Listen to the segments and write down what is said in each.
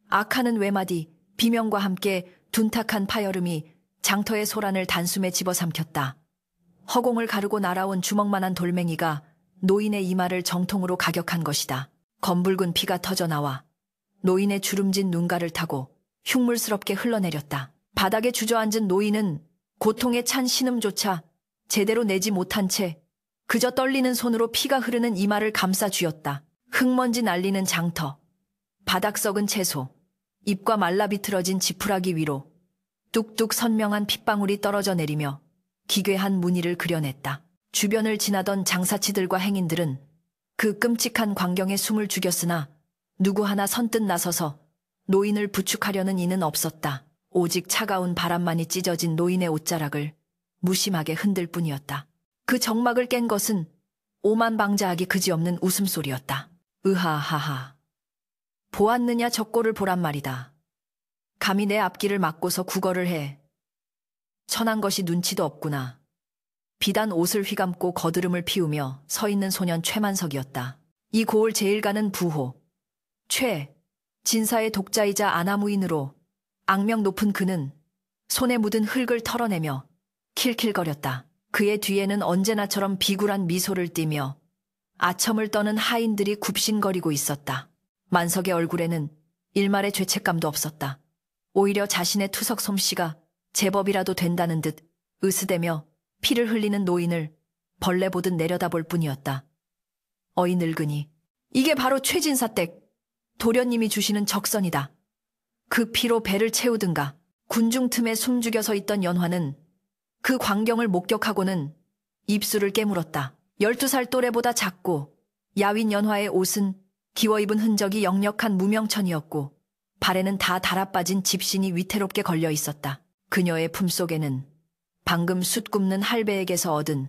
악하는 외마디, 비명과 함께 둔탁한 파여름이 장터의 소란을 단숨에 집어삼켰다. 허공을 가르고 날아온 주먹만한 돌멩이가 노인의 이마를 정통으로 가격한 것이다. 검붉은 피가 터져나와 노인의 주름진 눈가를 타고 흉물스럽게 흘러내렸다. 바닥에 주저앉은 노인은 고통에 찬 신음조차 제대로 내지 못한 채 그저 떨리는 손으로 피가 흐르는 이마를 감싸 쥐었다. 흙먼지 날리는 장터, 바닥 썩은 채소, 잎과 말라 비틀어진 지푸라기 위로 뚝뚝 선명한 핏방울이 떨어져 내리며 기괴한 무늬를 그려냈다. 주변을 지나던 장사치들과 행인들은 그 끔찍한 광경에 숨을 죽였으나 누구 하나 선뜻 나서서 노인을 부축하려는 이는 없었다. 오직 차가운 바람만이 찢어진 노인의 옷자락을 무심하게 흔들 뿐이었다. 그 정막을 깬 것은 오만방자하기 그지없는 웃음소리였다. 으하하하. 보았느냐 저 꼴을 보란 말이다. 감히 내 앞길을 막고서 구걸을 해. 천한 것이 눈치도 없구나. 비단 옷을 휘감고 거드름을 피우며 서 있는 소년 최만석이었다. 이 고을 제일 가는 부호, 최, 진사의 독자이자 아나무인으로 악명 높은 그는 손에 묻은 흙을 털어내며 킬킬거렸다. 그의 뒤에는 언제나처럼 비굴한 미소를 띠며 아첨을 떠는 하인들이 굽신거리고 있었다. 만석의 얼굴에는 일말의 죄책감도 없었다. 오히려 자신의 투석 솜씨가 제법이라도 된다는 듯 으스대며 피를 흘리는 노인을 벌레 보듯 내려다볼 뿐이었다. 어이 늙은이, 이게 바로 최진사댁, 도련님이 주시는 적선이다. 그 피로 배를 채우든가. 군중 틈에 숨죽여 서 있던 연화는 그 광경을 목격하고는 입술을 깨물었다. 12살 또래보다 작고 야윈 연화의 옷은 기워입은 흔적이 역력한 무명천이었고 발에는 다 달아빠진 집신이 위태롭게 걸려 있었다. 그녀의 품속에는 방금 숯 굽는 할배에게서 얻은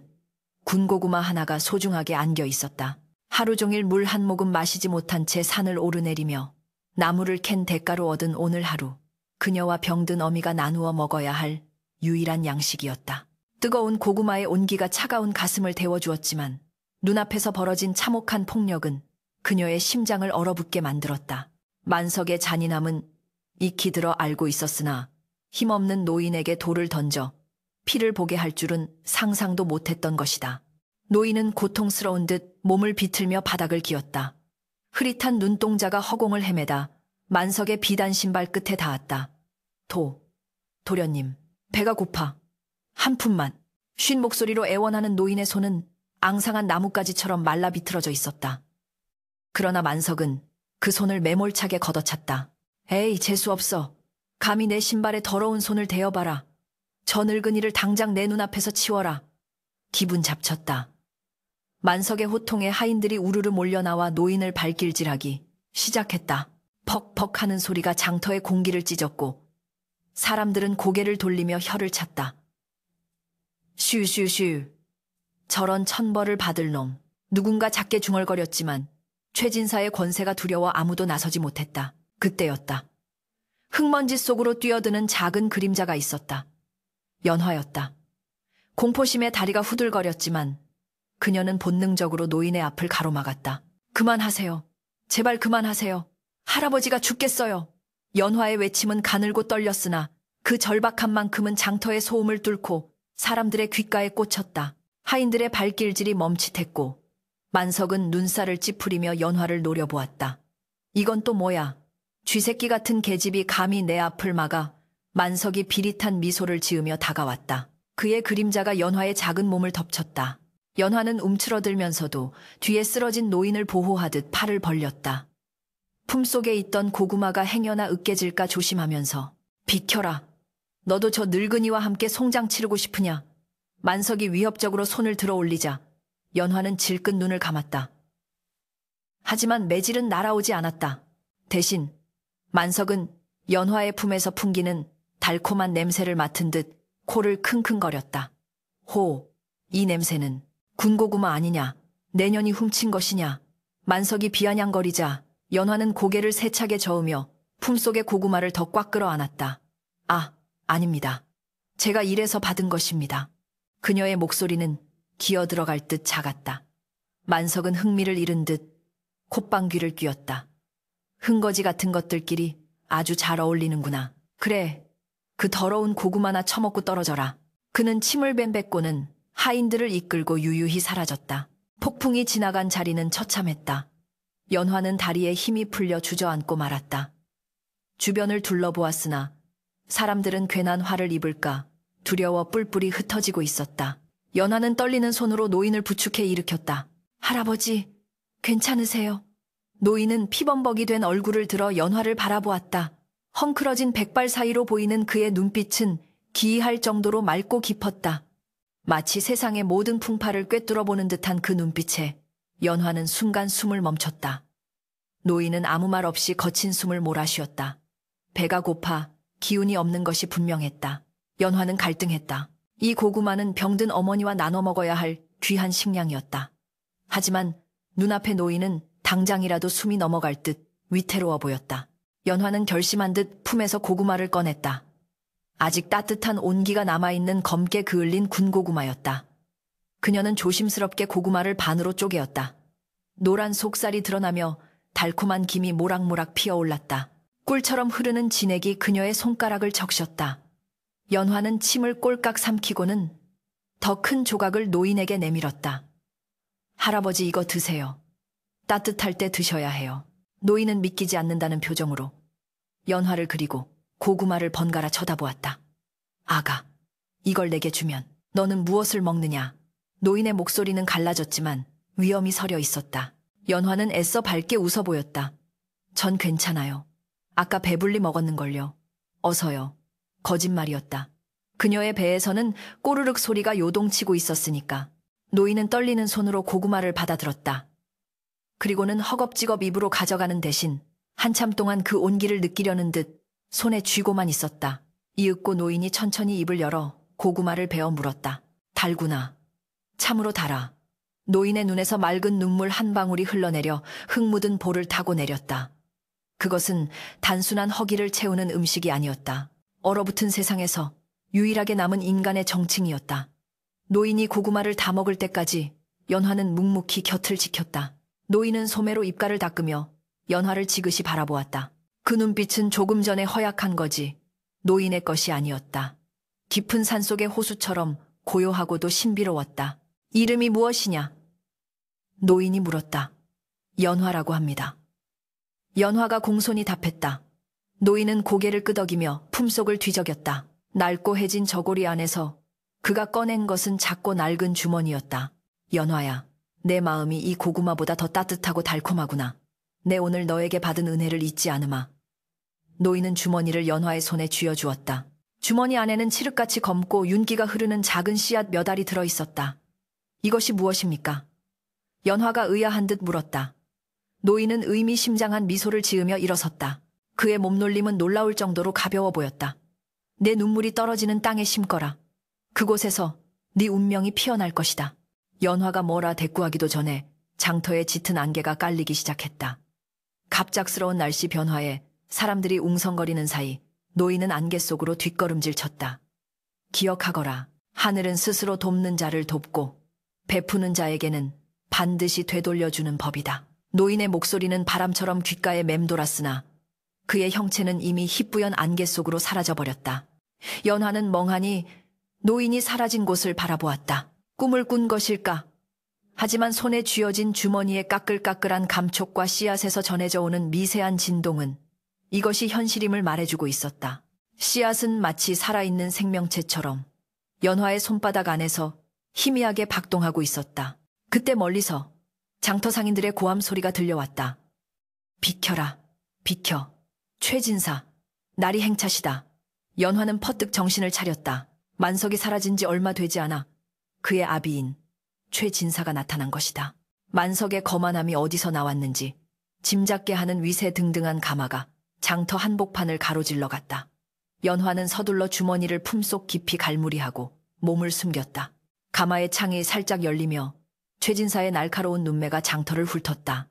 군고구마 하나가 소중하게 안겨 있었다. 하루 종일 물 한 모금 마시지 못한 채 산을 오르내리며 나무를 캔 대가로 얻은 오늘 하루, 그녀와 병든 어미가 나누어 먹어야 할 유일한 양식이었다. 뜨거운 고구마의 온기가 차가운 가슴을 데워주었지만 눈앞에서 벌어진 참혹한 폭력은 그녀의 심장을 얼어붙게 만들었다. 만석의 잔인함은 익히 들어 알고 있었으나 힘없는 노인에게 돌을 던져 피를 보게 할 줄은 상상도 못했던 것이다. 노인은 고통스러운 듯 몸을 비틀며 바닥을 기었다. 흐릿한 눈동자가 허공을 헤매다 만석의 비단 신발 끝에 닿았다. 도련님, 배가 고파. 한 푼만. 쉰 목소리로 애원하는 노인의 손은 앙상한 나뭇가지처럼 말라 비틀어져 있었다. 그러나 만석은 그 손을 매몰차게 걷어찼다. 에이, 재수없어. 감히 내 신발에 더러운 손을 대어봐라. 저 늙은이를 당장 내 눈앞에서 치워라. 기분 잡쳤다. 만석의 호통에 하인들이 우르르 몰려나와 노인을 발길질하기 시작했다. 퍽퍽 하는 소리가 장터의 공기를 찢었고 사람들은 고개를 돌리며 혀를 찼다. 슈슈슈. 저런 천벌을 받을 놈. 누군가 작게 중얼거렸지만 최진사의 권세가 두려워 아무도 나서지 못했다. 그때였다. 흙먼지 속으로 뛰어드는 작은 그림자가 있었다. 연화였다. 공포심에 다리가 후들거렸지만 그녀는 본능적으로 노인의 앞을 가로막았다. 그만하세요. 제발 그만하세요. 할아버지가 죽겠어요. 연화의 외침은 가늘고 떨렸으나 그 절박한 만큼은 장터의 소음을 뚫고 사람들의 귓가에 꽂혔다. 하인들의 발길질이 멈칫했고 만석은 눈살을 찌푸리며 연화를 노려보았다. 이건 또 뭐야? 쥐새끼 같은 계집이 감히 내 앞을 막아. 만석이 비릿한 미소를 지으며 다가왔다. 그의 그림자가 연화의 작은 몸을 덮쳤다. 연화는 움츠러들면서도 뒤에 쓰러진 노인을 보호하듯 팔을 벌렸다. 품속에 있던 고구마가 행여나 으깨질까 조심하면서 비켜라. 너도 저 늙은이와 함께 송장 치르고 싶으냐? 만석이 위협적으로 손을 들어 올리자 연화는 질끈 눈을 감았다. 하지만 매질은 날아오지 않았다. 대신 만석은 연화의 품에서 풍기는 달콤한 냄새를 맡은 듯 코를 킁킁거렸다. 호, 이 냄새는 군고구마 아니냐? 내년이 훔친 것이냐? 만석이 비아냥거리자 연화는 고개를 세차게 저으며 품속의 고구마를 더 꽉 끌어안았다. 아, 아닙니다. 제가 이래서 받은 것입니다. 그녀의 목소리는 기어들어갈 듯 작았다. 만석은 흥미를 잃은 듯 콧방귀를 뀌었다. 흥거지 같은 것들끼리 아주 잘 어울리는구나. 그래, 그 더러운 고구마나 처먹고 떨어져라. 그는 침을 뱉고는 하인들을 이끌고 유유히 사라졌다. 폭풍이 지나간 자리는 처참했다. 연화는 다리에 힘이 풀려 주저앉고 말았다. 주변을 둘러보았으나 사람들은 괜한 화를 입을까 두려워 뿔뿔이 흩어지고 있었다. 연화는 떨리는 손으로 노인을 부축해 일으켰다. 할아버지, 괜찮으세요? 노인은 피범벅이 된 얼굴을 들어 연화를 바라보았다. 헝클어진 백발 사이로 보이는 그의 눈빛은 기이할 정도로 맑고 깊었다. 마치 세상의 모든 풍파를 꿰뚫어보는 듯한 그 눈빛에 연화는 순간 숨을 멈췄다. 노인은 아무 말 없이 거친 숨을 몰아쉬었다. 배가 고파 기운이 없는 것이 분명했다. 연화는 갈등했다. 이 고구마는 병든 어머니와 나눠 먹어야 할 귀한 식량이었다. 하지만 눈앞의 노인은 당장이라도 숨이 넘어갈 듯 위태로워 보였다. 연화는 결심한 듯 품에서 고구마를 꺼냈다. 아직 따뜻한 온기가 남아있는 검게 그을린 군고구마였다. 그녀는 조심스럽게 고구마를 반으로 쪼개었다. 노란 속살이 드러나며 달콤한 김이 모락모락 피어올랐다. 꿀처럼 흐르는 진액이 그녀의 손가락을 적셨다. 연화는 침을 꼴깍 삼키고는 더 큰 조각을 노인에게 내밀었다. 할아버지, 이거 드세요. 따뜻할 때 드셔야 해요. 노인은 믿기지 않는다는 표정으로 연화를 그리고 고구마를 번갈아 쳐다보았다. 아가, 이걸 내게 주면 너는 무엇을 먹느냐? 노인의 목소리는 갈라졌지만 위험이 서려 있었다. 연화는 애써 밝게 웃어 보였다. 전 괜찮아요. 아까 배불리 먹었는걸요. 어서요. 거짓말이었다. 그녀의 배에서는 꼬르륵 소리가 요동치고 있었으니까. 노인은 떨리는 손으로 고구마를 받아들었다. 그리고는 허겁지겁 입으로 가져가는 대신 한참 동안 그 온기를 느끼려는 듯 손에 쥐고만 있었다. 이윽고 노인이 천천히 입을 열어 고구마를 베어 물었다. 달구나. 참으로 달아. 노인의 눈에서 맑은 눈물 한 방울이 흘러내려 흙 묻은 볼을 타고 내렸다. 그것은 단순한 허기를 채우는 음식이 아니었다. 얼어붙은 세상에서 유일하게 남은 인간의 정칭이었다. 노인이 고구마를 다 먹을 때까지 연화는 묵묵히 곁을 지켰다. 노인은 소매로 입가를 닦으며 연화를 지그시 바라보았다. 그 눈빛은 조금 전에 허약한 거지 노인의 것이 아니었다. 깊은 산속의 호수처럼 고요하고도 신비로웠다. 이름이 무엇이냐? 노인이 물었다. 연화라고 합니다. 연화가 공손히 답했다. 노인은 고개를 끄덕이며 품속을 뒤적였다. 낡고 해진 저고리 안에서 그가 꺼낸 것은 작고 낡은 주머니였다. 연화야, 내 마음이 이 고구마보다 더 따뜻하고 달콤하구나. 내 오늘 너에게 받은 은혜를 잊지 않으마. 노인은 주머니를 연화의 손에 쥐어주었다. 주머니 안에는 칠흑같이 검고 윤기가 흐르는 작은 씨앗 몇 알이 들어있었다. 이것이 무엇입니까? 연화가 의아한 듯 물었다. 노인은 의미심장한 미소를 지으며 일어섰다. 그의 몸놀림은 놀라울 정도로 가벼워 보였다. 내 눈물이 떨어지는 땅에 심거라. 그곳에서 네 운명이 피어날 것이다. 연화가 뭐라 대꾸하기도 전에 장터에 짙은 안개가 깔리기 시작했다. 갑작스러운 날씨 변화에 사람들이 웅성거리는 사이 노인은 안개 속으로 뒷걸음질 쳤다. 기억하거라. 하늘은 스스로 돕는 자를 돕고 베푸는 자에게는 반드시 되돌려주는 법이다. 노인의 목소리는 바람처럼 귓가에 맴돌았으나 그의 형체는 이미 희뿌연 안개 속으로 사라져버렸다. 연화는 멍하니 노인이 사라진 곳을 바라보았다. 꿈을 꾼 것일까? 하지만 손에 쥐어진 주머니의 까끌까끌한 감촉과 씨앗에서 전해져 오는 미세한 진동은 이것이 현실임을 말해주고 있었다. 씨앗은 마치 살아있는 생명체처럼 연화의 손바닥 안에서 희미하게 박동하고 있었다. 그때 멀리서 장터 상인들의 고함 소리가 들려왔다. 비켜라, 비켜. 최진사, 날이 행차시다. 연화는 퍼뜩 정신을 차렸다. 만석이 사라진 지 얼마 되지 않아 그의 아비인 최진사가 나타난 것이다. 만석의 거만함이 어디서 나왔는지 짐작게 하는 위세등등한 가마가 장터 한복판을 가로질러 갔다. 연화는 서둘러 주머니를 품속 깊이 갈무리하고 몸을 숨겼다. 가마의 창이 살짝 열리며 최진사의 날카로운 눈매가 장터를 훑었다.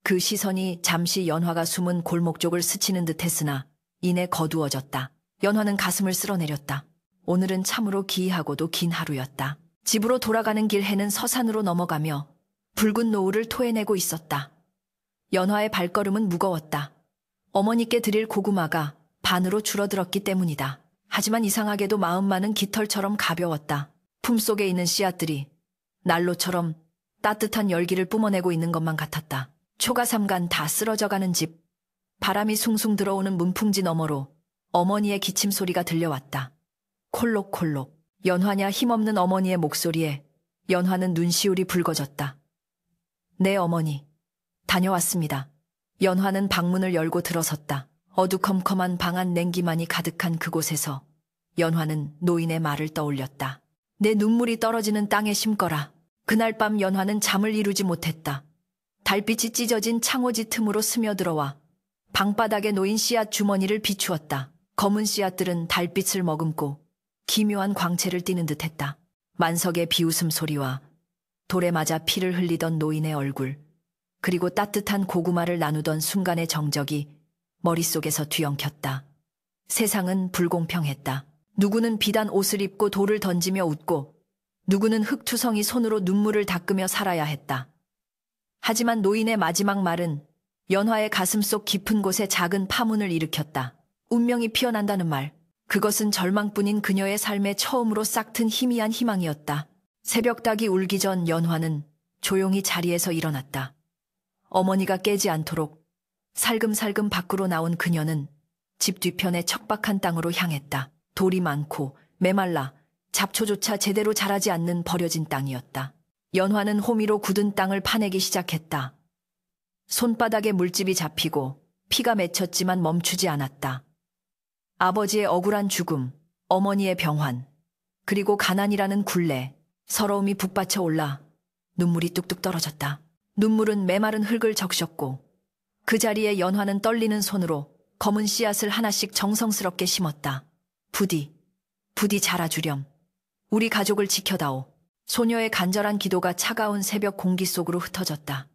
그 시선이 잠시 연화가 숨은 골목 쪽을 스치는 듯 했으나 이내 거두어졌다. 연화는 가슴을 쓸어내렸다. 오늘은 참으로 기이하고도 긴 하루였다. 집으로 돌아가는 길 해는 서산으로 넘어가며 붉은 노을을 토해내고 있었다. 연화의 발걸음은 무거웠다. 어머니께 드릴 고구마가 반으로 줄어들었기 때문이다. 하지만 이상하게도 마음만은 깃털처럼 가벼웠다. 품속에 있는 씨앗들이 난로처럼 따뜻한 열기를 뿜어내고 있는 것만 같았다. 초가 삼간 다 쓰러져가는 집. 바람이 숭숭 들어오는 문풍지 너머로 어머니의 기침 소리가 들려왔다. 콜록콜록. 연화냐 힘없는 어머니의 목소리에 연화는 눈시울이 붉어졌다. 네, 어머니. 다녀왔습니다. 연화는 방문을 열고 들어섰다. 어두컴컴한 방 안 냉기만이 가득한 그곳에서 연화는 노인의 말을 떠올렸다. 내 눈물이 떨어지는 땅에 심거라. 그날 밤 연화는 잠을 이루지 못했다. 달빛이 찢어진 창호지 틈으로 스며들어와 방바닥에 놓인 씨앗 주머니를 비추었다. 검은 씨앗들은 달빛을 머금고 기묘한 광채를 띠는 듯했다. 만석의 비웃음 소리와 돌에 맞아 피를 흘리던 노인의 얼굴, 그리고 따뜻한 고구마를 나누던 순간의 정적이 머릿속에서 뒤엉켰다. 세상은 불공평했다. 누구는 비단 옷을 입고 돌을 던지며 웃고 누구는 흙투성이 손으로 눈물을 닦으며 살아야 했다. 하지만 노인의 마지막 말은 연화의 가슴속 깊은 곳에 작은 파문을 일으켰다. 운명이 피어난다는 말. 그것은 절망뿐인 그녀의 삶에 처음으로 싹튼 희미한 희망이었다. 새벽닭이 울기 전 연화는 조용히 자리에서 일어났다. 어머니가 깨지 않도록 살금살금 밖으로 나온 그녀는 집 뒤편의 척박한 땅으로 향했다. 돌이 많고 메말라 잡초조차 제대로 자라지 않는 버려진 땅이었다. 연화는 호미로 굳은 땅을 파내기 시작했다. 손바닥에 물집이 잡히고 피가 맺혔지만 멈추지 않았다. 아버지의 억울한 죽음, 어머니의 병환, 그리고 가난이라는 굴레, 서러움이 북받쳐 올라 눈물이 뚝뚝 떨어졌다. 눈물은 메마른 흙을 적셨고 그 자리에 연화는 떨리는 손으로 검은 씨앗을 하나씩 정성스럽게 심었다. 부디 자라주렴. 우리 가족을 지켜다오. 소녀의 간절한 기도가 차가운 새벽 공기 속으로 흩어졌다.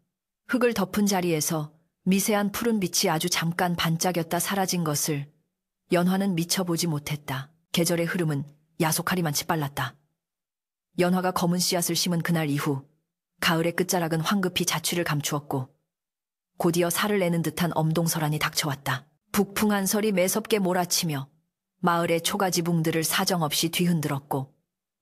흙을 덮은 자리에서 미세한 푸른 빛이 아주 잠깐 반짝였다 사라진 것을 연화는 미쳐보지 못했다. 계절의 흐름은 야속하리만치 빨랐다. 연화가 검은 씨앗을 심은 그날 이후 가을의 끝자락은 황급히 자취를 감추었고 곧이어 살을 내는 듯한 엄동설한이 닥쳐왔다. 북풍한 설이 매섭게 몰아치며 마을의 초가지붕들을 사정없이 뒤흔들었고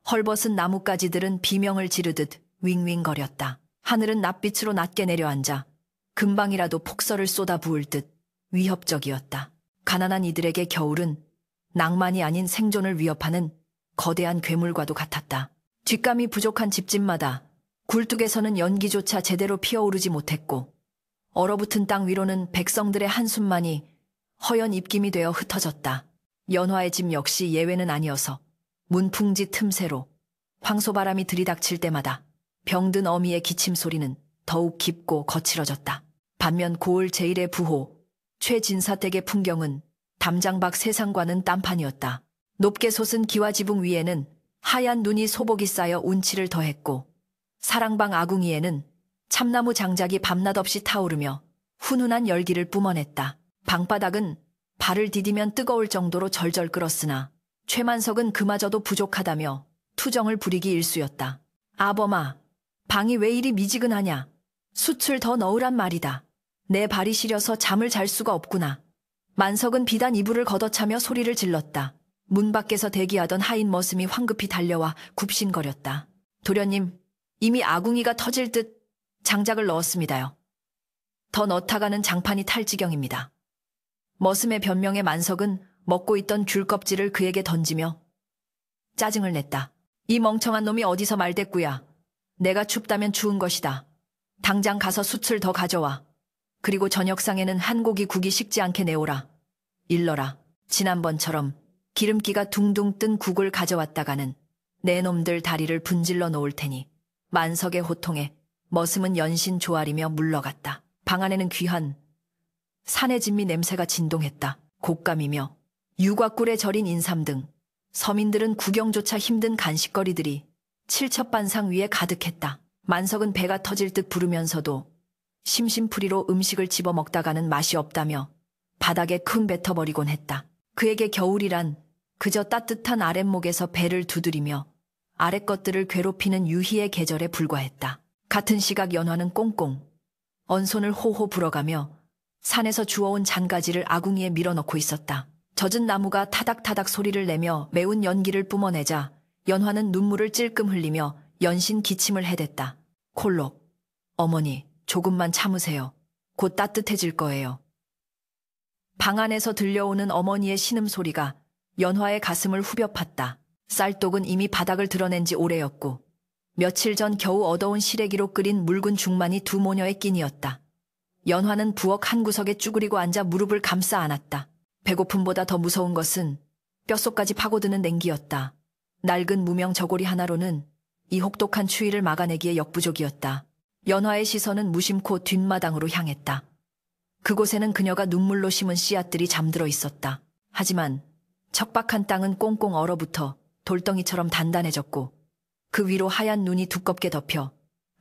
헐벗은 나뭇가지들은 비명을 지르듯 윙윙거렸다. 하늘은 낯빛으로 낮게 내려앉아 금방이라도 폭설을 쏟아부을 듯 위협적이었다. 가난한 이들에게 겨울은 낭만이 아닌 생존을 위협하는 거대한 괴물과도 같았다. 뒷감이 부족한 집집마다 굴뚝에서는 연기조차 제대로 피어오르지 못했고 얼어붙은 땅 위로는 백성들의 한숨만이 허연 입김이 되어 흩어졌다. 연화의 집 역시 예외는 아니어서 문풍지 틈새로 황소바람이 들이닥칠 때마다 병든 어미의 기침 소리는 더욱 깊고 거칠어졌다. 반면 고을 제1의 부호 최진사댁의 풍경은 담장 밖 세상과는 딴판이었다. 높게 솟은 기와지붕 위에는 하얀 눈이 소복이 쌓여 운치를 더했고 사랑방 아궁이에는 참나무 장작이 밤낮 없이 타오르며 훈훈한 열기를 뿜어냈다. 방바닥은 발을 디디면 뜨거울 정도로 절절 끓었으나 최만석은 그마저도 부족하다며 투정을 부리기 일쑤였다. 아범아, 방이 왜 이리 미지근하냐. 숯을 더 넣으란 말이다. 내 발이 시려서 잠을 잘 수가 없구나. 만석은 비단 이불을 걷어차며 소리를 질렀다. 문 밖에서 대기하던 하인 머슴이 황급히 달려와 굽신거렸다. 도련님, 이미 아궁이가 터질 듯 장작을 넣었습니다요. 더 넣다가는 장판이 탈 지경입니다. 머슴의 변명에 만석은 먹고 있던 귤 껍질을 그에게 던지며 짜증을 냈다. 이 멍청한 놈이 어디서 말대꾸야. 내가 춥다면 추운 것이다. 당장 가서 숯을 더 가져와. 그리고 저녁상에는 한 고기 국이 식지 않게 내오라. 일러라. 지난번처럼 기름기가 둥둥 뜬 국을 가져왔다가는 내 놈들 다리를 분질러 놓을 테니. 만석의 호통에 머슴은 연신 조아리며 물러갔다. 방 안에는 귀한 산의 진미 냄새가 진동했다. 곶감이며 유과꿀에 절인 인삼 등 서민들은 구경조차 힘든 간식거리들이 칠첩반상 위에 가득했다. 만석은 배가 터질 듯 부르면서도 심심풀이로 음식을 집어먹다가는 맛이 없다며 바닥에 큰 뱉어버리곤 했다. 그에게 겨울이란 그저 따뜻한 아랫목에서 배를 두드리며 아랫 것들을 괴롭히는 유희의 계절에 불과했다. 같은 시각 연화는 꽁꽁 언손을 호호 불어가며 산에서 주워온 잔가지를 아궁이에 밀어넣고 있었다. 젖은 나무가 타닥타닥 소리를 내며 매운 연기를 뿜어내자 연화는 눈물을 찔끔 흘리며 연신 기침을 해댔다. 콜록, 어머니, 조금만 참으세요. 곧 따뜻해질 거예요. 방 안에서 들려오는 어머니의 신음소리가 연화의 가슴을 후벼 팠다. 쌀독은 이미 바닥을 드러낸 지 오래였고 며칠 전 겨우 얻어온 시래기로 끓인 묽은 죽만이 두 모녀의 끼니였다. 연화는 부엌 한 구석에 쭈그리고 앉아 무릎을 감싸 안았다. 배고픔보다 더 무서운 것은 뼛속까지 파고드는 냉기였다. 낡은 무명 저고리 하나로는 이 혹독한 추위를 막아내기에 역부족이었다. 연화의 시선은 무심코 뒷마당으로 향했다. 그곳에는 그녀가 눈물로 심은 씨앗들이 잠들어 있었다. 하지만 척박한 땅은 꽁꽁 얼어붙어 돌덩이처럼 단단해졌고 그 위로 하얀 눈이 두껍게 덮여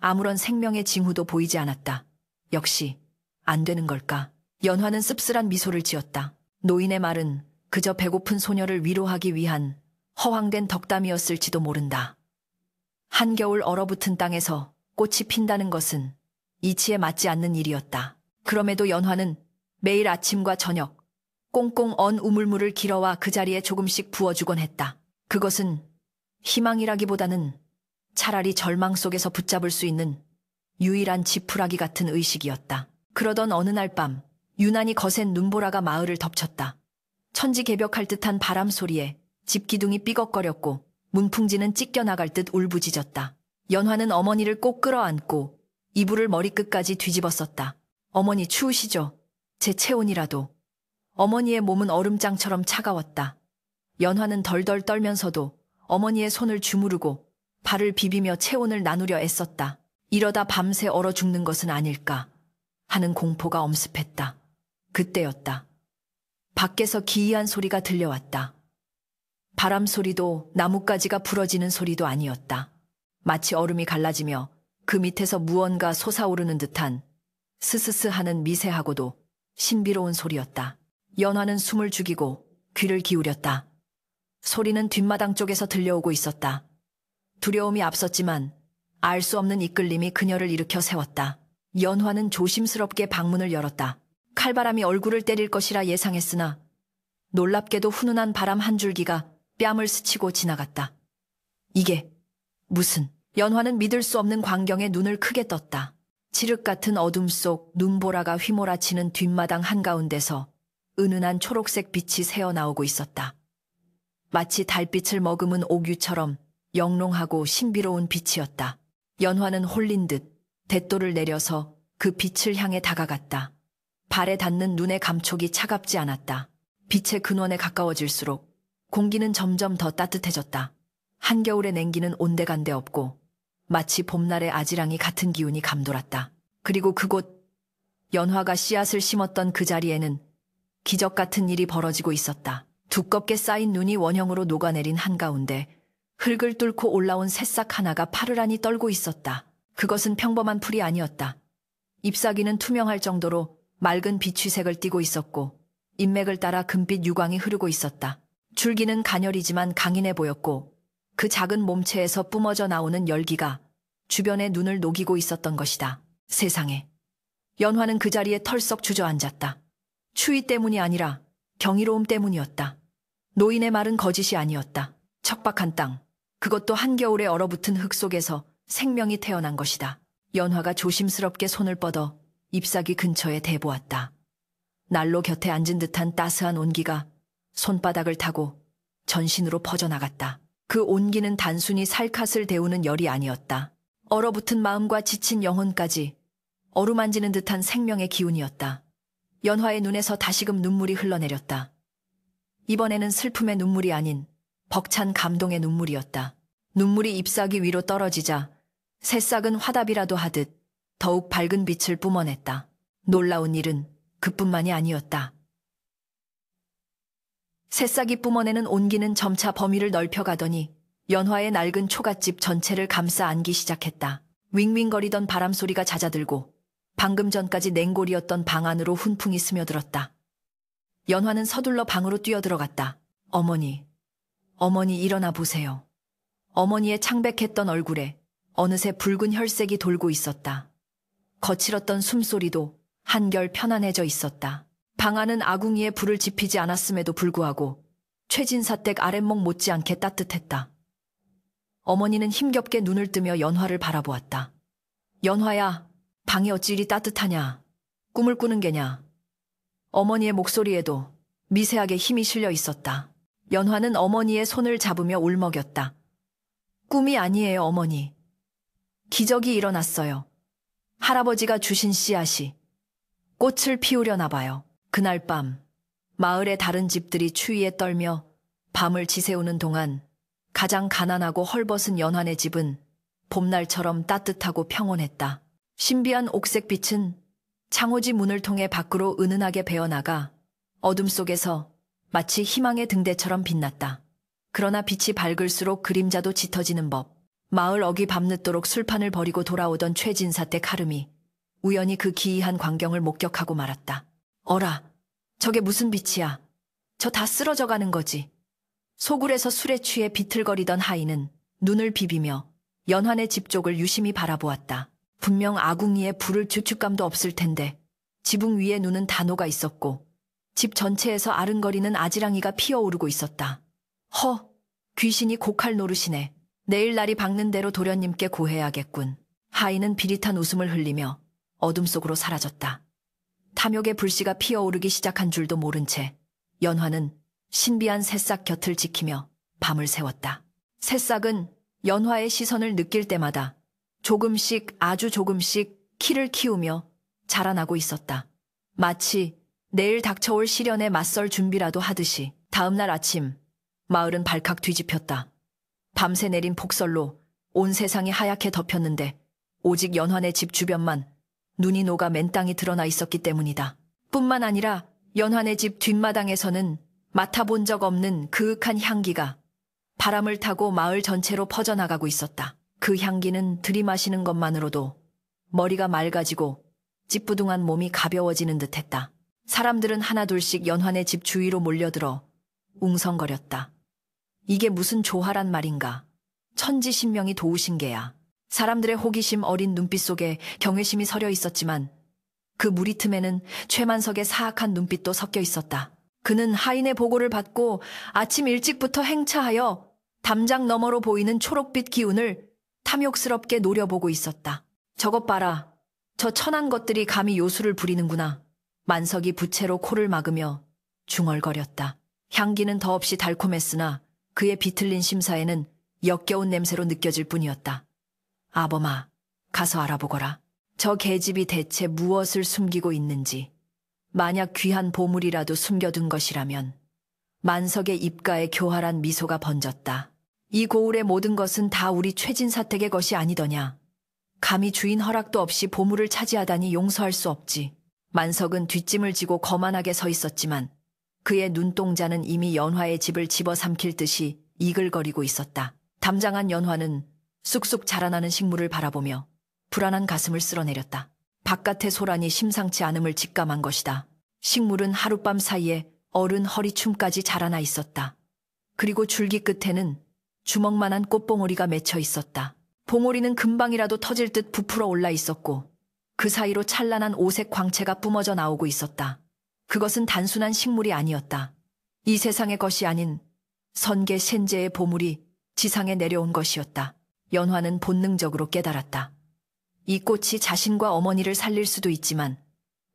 아무런 생명의 징후도 보이지 않았다. 역시 안 되는 걸까? 연화는 씁쓸한 미소를 지었다. 노인의 말은 그저 배고픈 소녀를 위로하기 위한 허황된 덕담이었을지도 모른다. 한겨울 얼어붙은 땅에서 꽃이 핀다는 것은 이치에 맞지 않는 일이었다. 그럼에도 연화는 매일 아침과 저녁 꽁꽁 언 우물물을 길어와 그 자리에 조금씩 부어주곤 했다. 그것은 희망이라기보다는 차라리 절망 속에서 붙잡을 수 있는 유일한 지푸라기 같은 의식이었다. 그러던 어느 날 밤 유난히 거센 눈보라가 마을을 덮쳤다. 천지개벽할 듯한 바람 소리에 집 기둥이 삐걱거렸고 문풍지는 찢겨나갈 듯 울부짖었다. 연화는 어머니를 꼭 끌어안고 이불을 머리끝까지 뒤집었었다. 어머니 추우시죠? 제 체온이라도. 어머니의 몸은 얼음장처럼 차가웠다. 연화는 덜덜 떨면서도 어머니의 손을 주무르고 발을 비비며 체온을 나누려 애썼다. 이러다 밤새 얼어 죽는 것은 아닐까 하는 공포가 엄습했다. 그때였다. 밖에서 기이한 소리가 들려왔다. 바람 소리도 나뭇가지가 부러지는 소리도 아니었다. 마치 얼음이 갈라지며 그 밑에서 무언가 솟아오르는 듯한 스스스 하는 미세하고도 신비로운 소리였다. 연화는 숨을 죽이고 귀를 기울였다. 소리는 뒷마당 쪽에서 들려오고 있었다. 두려움이 앞섰지만 알 수 없는 이끌림이 그녀를 일으켜 세웠다. 연화는 조심스럽게 방문을 열었다. 칼바람이 얼굴을 때릴 것이라 예상했으나 놀랍게도 훈훈한 바람 한 줄기가 뺨을 스치고 지나갔다. 이게 무슨... 연화는 믿을 수 없는 광경에 눈을 크게 떴다. 칠흑 같은 어둠 속 눈보라가 휘몰아치는 뒷마당 한가운데서 은은한 초록색 빛이 새어나오고 있었다. 마치 달빛을 머금은 옥유처럼 영롱하고 신비로운 빛이었다. 연화는 홀린 듯 대또를 내려서 그 빛을 향해 다가갔다. 발에 닿는 눈의 감촉이 차갑지 않았다. 빛의 근원에 가까워질수록 공기는 점점 더 따뜻해졌다. 한겨울의 냉기는 온데간데 없고 마치 봄날의 아지랑이 같은 기운이 감돌았다. 그리고 그곳 연화가 씨앗을 심었던 그 자리에는 기적 같은 일이 벌어지고 있었다. 두껍게 쌓인 눈이 원형으로 녹아내린 한가운데 흙을 뚫고 올라온 새싹 하나가 파르르니 떨고 있었다. 그것은 평범한 풀이 아니었다. 잎사귀는 투명할 정도로 맑은 비취색을 띠고 있었고 잎맥을 따라 금빛 유광이 흐르고 있었다. 줄기는 가녀리지만 강인해 보였고 그 작은 몸체에서 뿜어져 나오는 열기가 주변의 눈을 녹이고 있었던 것이다. 세상에. 연화는 그 자리에 털썩 주저앉았다. 추위 때문이 아니라 경이로움 때문이었다. 노인의 말은 거짓이 아니었다. 척박한 땅, 그것도 한겨울에 얼어붙은 흙 속에서 생명이 태어난 것이다. 연화가 조심스럽게 손을 뻗어 잎사귀 근처에 대보았다. 난로 곁에 앉은 듯한 따스한 온기가 손바닥을 타고 전신으로 퍼져나갔다. 그 온기는 단순히 살갗을 데우는 열이 아니었다. 얼어붙은 마음과 지친 영혼까지 어루만지는 듯한 생명의 기운이었다. 연화의 눈에서 다시금 눈물이 흘러내렸다. 이번에는 슬픔의 눈물이 아닌 벅찬 감동의 눈물이었다. 눈물이 잎사귀 위로 떨어지자 새싹은 화답이라도 하듯 더욱 밝은 빛을 뿜어냈다. 놀라운 일은 그뿐만이 아니었다. 새싹이 뿜어내는 온기는 점차 범위를 넓혀가더니 연화의 낡은 초가집 전체를 감싸 안기 시작했다. 윙윙거리던 바람소리가 잦아들고 방금 전까지 냉골이었던 방 안으로 훈풍이 스며들었다. 연화는 서둘러 방으로 뛰어들어갔다. 어머니, 어머니 일어나 보세요. 어머니의 창백했던 얼굴에 어느새 붉은 혈색이 돌고 있었다. 거칠었던 숨소리도 한결 편안해져 있었다. 방 안은 아궁이에 불을 지피지 않았음에도 불구하고 최진사댁 아랫목 못지않게 따뜻했다. 어머니는 힘겹게 눈을 뜨며 연화를 바라보았다. 연화야, 방이 어찌 이리 따뜻하냐? 꿈을 꾸는 게냐? 어머니의 목소리에도 미세하게 힘이 실려 있었다. 연화는 어머니의 손을 잡으며 울먹였다. 꿈이 아니에요, 어머니. 기적이 일어났어요. 할아버지가 주신 씨앗이 꽃을 피우려나 봐요. 그날 밤 마을의 다른 집들이 추위에 떨며 밤을 지새우는 동안 가장 가난하고 헐벗은 연환의 집은 봄날처럼 따뜻하고 평온했다. 신비한 옥색빛은 창호지 문을 통해 밖으로 은은하게 배어나가 어둠 속에서 마치 희망의 등대처럼 빛났다. 그러나 빛이 밝을수록 그림자도 짙어지는 법. 마을 어귀 밤늦도록 술판을 버리고 돌아오던 최진사댁 하름이 우연히 그 기이한 광경을 목격하고 말았다. 어라, 저게 무슨 빛이야? 저 다 쓰러져 가는 거지. 소굴에서 술에 취해 비틀거리던 하인은 눈을 비비며 연환의 집 쪽을 유심히 바라보았다. 분명 아궁이에 불을 주축감도 없을 텐데 지붕 위에 눈은 다 녹아 있었고 집 전체에서 아른거리는 아지랑이가 피어오르고 있었다. 허, 귀신이 고칼 노릇이네. 내일 날이 밝는 대로 도련님께 고해야겠군. 하인은 비릿한 웃음을 흘리며 어둠 속으로 사라졌다. 탐욕의 불씨가 피어오르기 시작한 줄도 모른 채 연화는 신비한 새싹 곁을 지키며 밤을 새웠다. 새싹은 연화의 시선을 느낄 때마다 조금씩 아주 조금씩 키를 키우며 자라나고 있었다. 마치 내일 닥쳐올 시련에 맞설 준비라도 하듯이. 다음날 아침 마을은 발칵 뒤집혔다. 밤새 내린 폭설로 온 세상이 하얗게 덮였는데 오직 연환의 집 주변만 눈이 녹아 맨땅이 드러나 있었기 때문이다. 뿐만 아니라 연환의 집 뒷마당에서는 맡아본 적 없는 그윽한 향기가 바람을 타고 마을 전체로 퍼져나가고 있었다. 그 향기는 들이마시는 것만으로도 머리가 맑아지고 찌뿌둥한 몸이 가벼워지는 듯했다. 사람들은 하나둘씩 연환의 집 주위로 몰려들어 웅성거렸다. 이게 무슨 조화란 말인가? 천지신명이 도우신 게야. 사람들의 호기심 어린 눈빛 속에 경외심이 서려 있었지만 그 무리 틈에는 최만석의 사악한 눈빛도 섞여 있었다. 그는 하인의 보고를 받고 아침 일찍부터 행차하여 담장 너머로 보이는 초록빛 기운을 탐욕스럽게 노려보고 있었다. 저것 봐라. 저 천한 것들이 감히 요술을 부리는구나. 만석이 부채로 코를 막으며 중얼거렸다. 향기는 더없이 달콤했으나 그의 비틀린 심사에는 역겨운 냄새로 느껴질 뿐이었다. 아범아, 가서 알아보거라. 저 계집이 대체 무엇을 숨기고 있는지. 만약 귀한 보물이라도 숨겨둔 것이라면. 만석의 입가에 교활한 미소가 번졌다. 이 고을의 모든 것은 다 우리 최진사택의 것이 아니더냐. 감히 주인 허락도 없이 보물을 차지하다니 용서할 수 없지. 만석은 뒷짐을 지고 거만하게 서 있었지만 그의 눈동자는 이미 연화의 집을 집어삼킬 듯이 이글거리고 있었다. 담장한 연화는 쑥쑥 자라나는 식물을 바라보며 불안한 가슴을 쓸어내렸다. 바깥의 소란이 심상치 않음을 직감한 것이다. 식물은 하룻밤 사이에 어른 허리춤까지 자라나 있었다. 그리고 줄기 끝에는 주먹만한 꽃봉오리가 맺혀 있었다. 봉오리는 금방이라도 터질 듯 부풀어 올라 있었고 그 사이로 찬란한 오색 광채가 뿜어져 나오고 있었다. 그것은 단순한 식물이 아니었다. 이 세상의 것이 아닌 선계 sen제의 보물이 지상에 내려온 것이었다. 연화는 본능적으로 깨달았다. 이 꽃이 자신과 어머니를 살릴 수도 있지만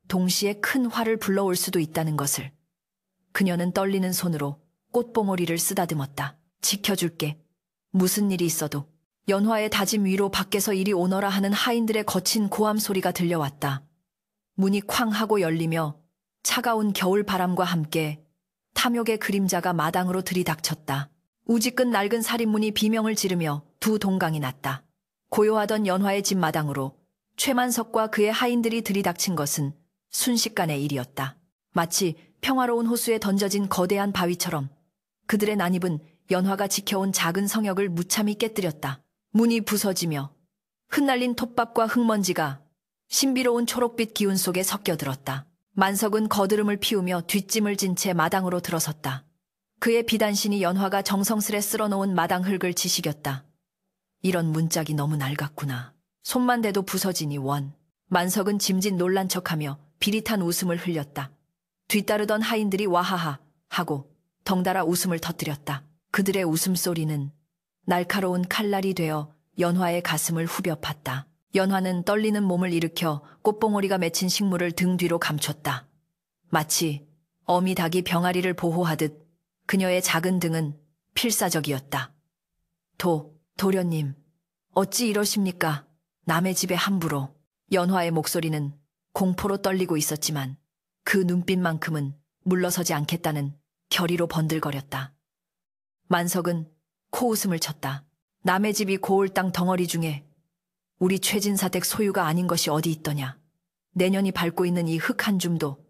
동시에 큰 화를 불러올 수도 있다는 것을. 그녀는 떨리는 손으로 꽃봉오리를 쓰다듬었다. 지켜줄게. 무슨 일이 있어도. 연화의 다짐 위로 밖에서 이리 오너라 하는 하인들의 거친 고함 소리가 들려왔다. 문이 쾅 하고 열리며 차가운 겨울 바람과 함께 탐욕의 그림자가 마당으로 들이닥쳤다. 우지끈 낡은 살인문이 비명을 지르며 두 동강이 났다. 고요하던 연화의 집 마당으로 최만석과 그의 하인들이 들이닥친 것은 순식간의 일이었다. 마치 평화로운 호수에 던져진 거대한 바위처럼 그들의 난입은 연화가 지켜온 작은 성역을 무참히 깨뜨렸다. 문이 부서지며 흩날린 톱밥과 흙먼지가 신비로운 초록빛 기운 속에 섞여들었다. 만석은 거드름을 피우며 뒷짐을 진 채 마당으로 들어섰다. 그의 비단신이 연화가 정성스레 쓸어놓은 마당 흙을 지시겼다. 이런 문짝이 너무 낡았구나. 손만 대도 부서지니 원. 만석은 짐짓 놀란 척하며 비릿한 웃음을 흘렸다. 뒤따르던 하인들이 와하하 하고 덩달아 웃음을 터뜨렸다. 그들의 웃음소리는 날카로운 칼날이 되어 연화의 가슴을 후벼 팠다. 연화는 떨리는 몸을 일으켜 꽃봉오리가 맺힌 식물을 등 뒤로 감췄다. 마치 어미 닭이 병아리를 보호하듯 그녀의 작은 등은 필사적이었다. 도련님, 어찌 이러십니까? 남의 집에 함부로. 연화의 목소리는 공포로 떨리고 있었지만 그 눈빛만큼은 물러서지 않겠다는 결의로 번들거렸다. 만석은 코웃음을 쳤다. 남의 집이 고을 땅 덩어리 중에 우리 최진사댁 소유가 아닌 것이 어디 있더냐. 내년이 밟고 있는 이 흙 한 줌도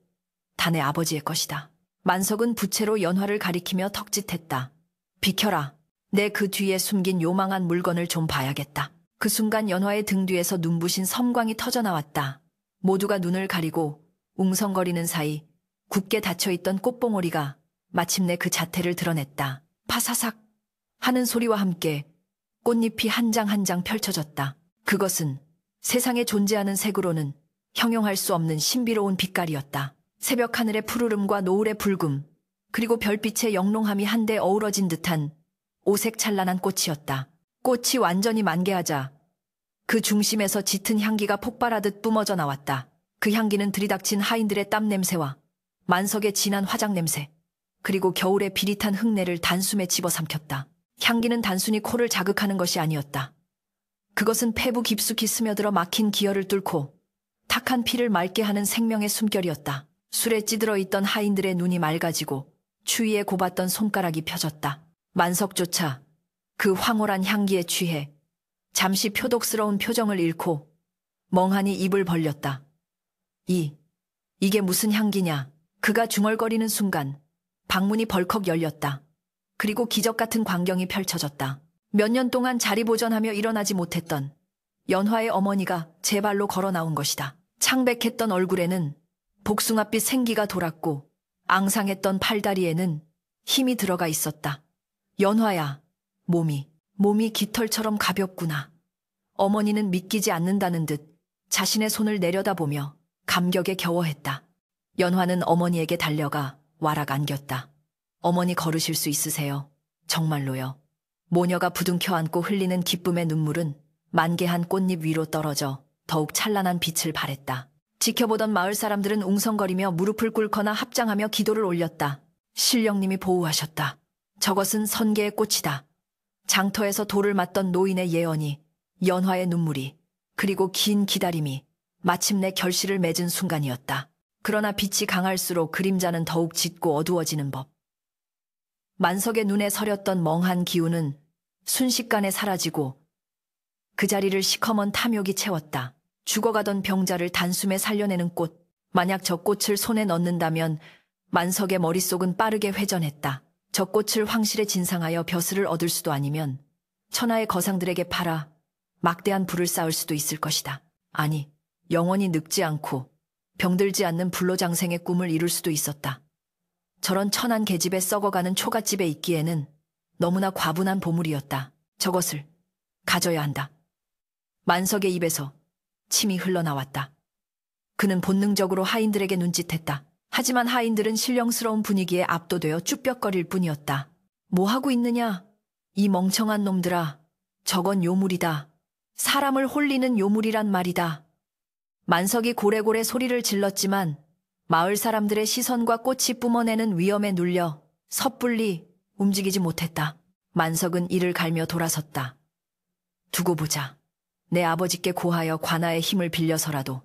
다 내 아버지의 것이다. 만석은 부채로 연화를 가리키며 턱짓했다. 비켜라. 내 그 뒤에 숨긴 요망한 물건을 좀 봐야겠다. 그 순간 연화의 등 뒤에서 눈부신 섬광이 터져나왔다. 모두가 눈을 가리고 웅성거리는 사이 굳게 닫혀있던 꽃봉오리가 마침내 그 자태를 드러냈다. 파사삭 하는 소리와 함께 꽃잎이 한 장 한 장 펼쳐졌다. 그것은 세상에 존재하는 색으로는 형용할 수 없는 신비로운 빛깔이었다. 새벽 하늘의 푸르름과 노을의 붉음, 그리고 별빛의 영롱함이 한데 어우러진 듯한 오색 찬란한 꽃이었다. 꽃이 완전히 만개하자 그 중심에서 짙은 향기가 폭발하듯 뿜어져 나왔다. 그 향기는 들이닥친 하인들의 땀 냄새와 만석의 진한 화장 냄새, 그리고 겨울의 비릿한 흙내를 단숨에 집어삼켰다. 향기는 단순히 코를 자극하는 것이 아니었다. 그것은 폐부 깊숙이 스며들어 막힌 기혈을 뚫고 탁한 피를 맑게 하는 생명의 숨결이었다. 술에 찌들어 있던 하인들의 눈이 맑아지고 추위에 곱았던 손가락이 펴졌다. 만석조차 그 황홀한 향기에 취해 잠시 표독스러운 표정을 잃고 멍하니 입을 벌렸다. 이게 무슨 향기냐? 그가 중얼거리는 순간 방문이 벌컥 열렸다. 그리고 기적 같은 광경이 펼쳐졌다. 몇 년 동안 자리보전하며 일어나지 못했던 연화의 어머니가 제 발로 걸어 나온 것이다. 창백했던 얼굴에는 복숭아빛 생기가 돌았고 앙상했던 팔다리에는 힘이 들어가 있었다. 연화야, 몸이 깃털처럼 가볍구나. 어머니는 믿기지 않는다는 듯 자신의 손을 내려다보며 감격에 겨워했다. 연화는 어머니에게 달려가 와락 안겼다. 어머니 걸으실 수 있으세요? 정말로요. 모녀가 부둥켜 안고 흘리는 기쁨의 눈물은 만개한 꽃잎 위로 떨어져 더욱 찬란한 빛을 발했다. 지켜보던 마을 사람들은 웅성거리며 무릎을 꿇거나 합장하며 기도를 올렸다. 신령님이 보호하셨다. 저것은 선계의 꽃이다. 장터에서 돌을 맞던 노인의 예언이, 연화의 눈물이, 그리고 긴 기다림이 마침내 결실을 맺은 순간이었다. 그러나 빛이 강할수록 그림자는 더욱 짙고 어두워지는 법. 만석의 눈에 서렸던 멍한 기운은 순식간에 사라지고 그 자리를 시커먼 탐욕이 채웠다. 죽어가던 병자를 단숨에 살려내는 꽃. 만약 저 꽃을 손에 넣는다면 만석의 머릿속은 빠르게 회전했다. 저 꽃을 황실에 진상하여 벼슬을 얻을 수도 아니면 천하의 거상들에게 팔아 막대한 부를 쌓을 수도 있을 것이다. 아니, 영원히 늙지 않고 병들지 않는 불로장생의 꿈을 이룰 수도 있었다. 저런 천한 계집에 썩어가는 초가집에 있기에는 너무나 과분한 보물이었다. 저것을 가져야 한다. 만석의 입에서 침이 흘러나왔다. 그는 본능적으로 하인들에게 눈짓했다. 하지만 하인들은 신령스러운 분위기에 압도되어 쭈뼛거릴 뿐이었다. 뭐 하고 있느냐? 이 멍청한 놈들아. 저건 요물이다. 사람을 홀리는 요물이란 말이다. 만석이 고래고래 소리를 질렀지만 마을 사람들의 시선과 꽃이 뿜어내는 위험에 눌려 섣불리 움직이지 못했다. 만석은 이를 갈며 돌아섰다. 두고 보자. 내 아버지께 고하여 관아의 힘을 빌려서라도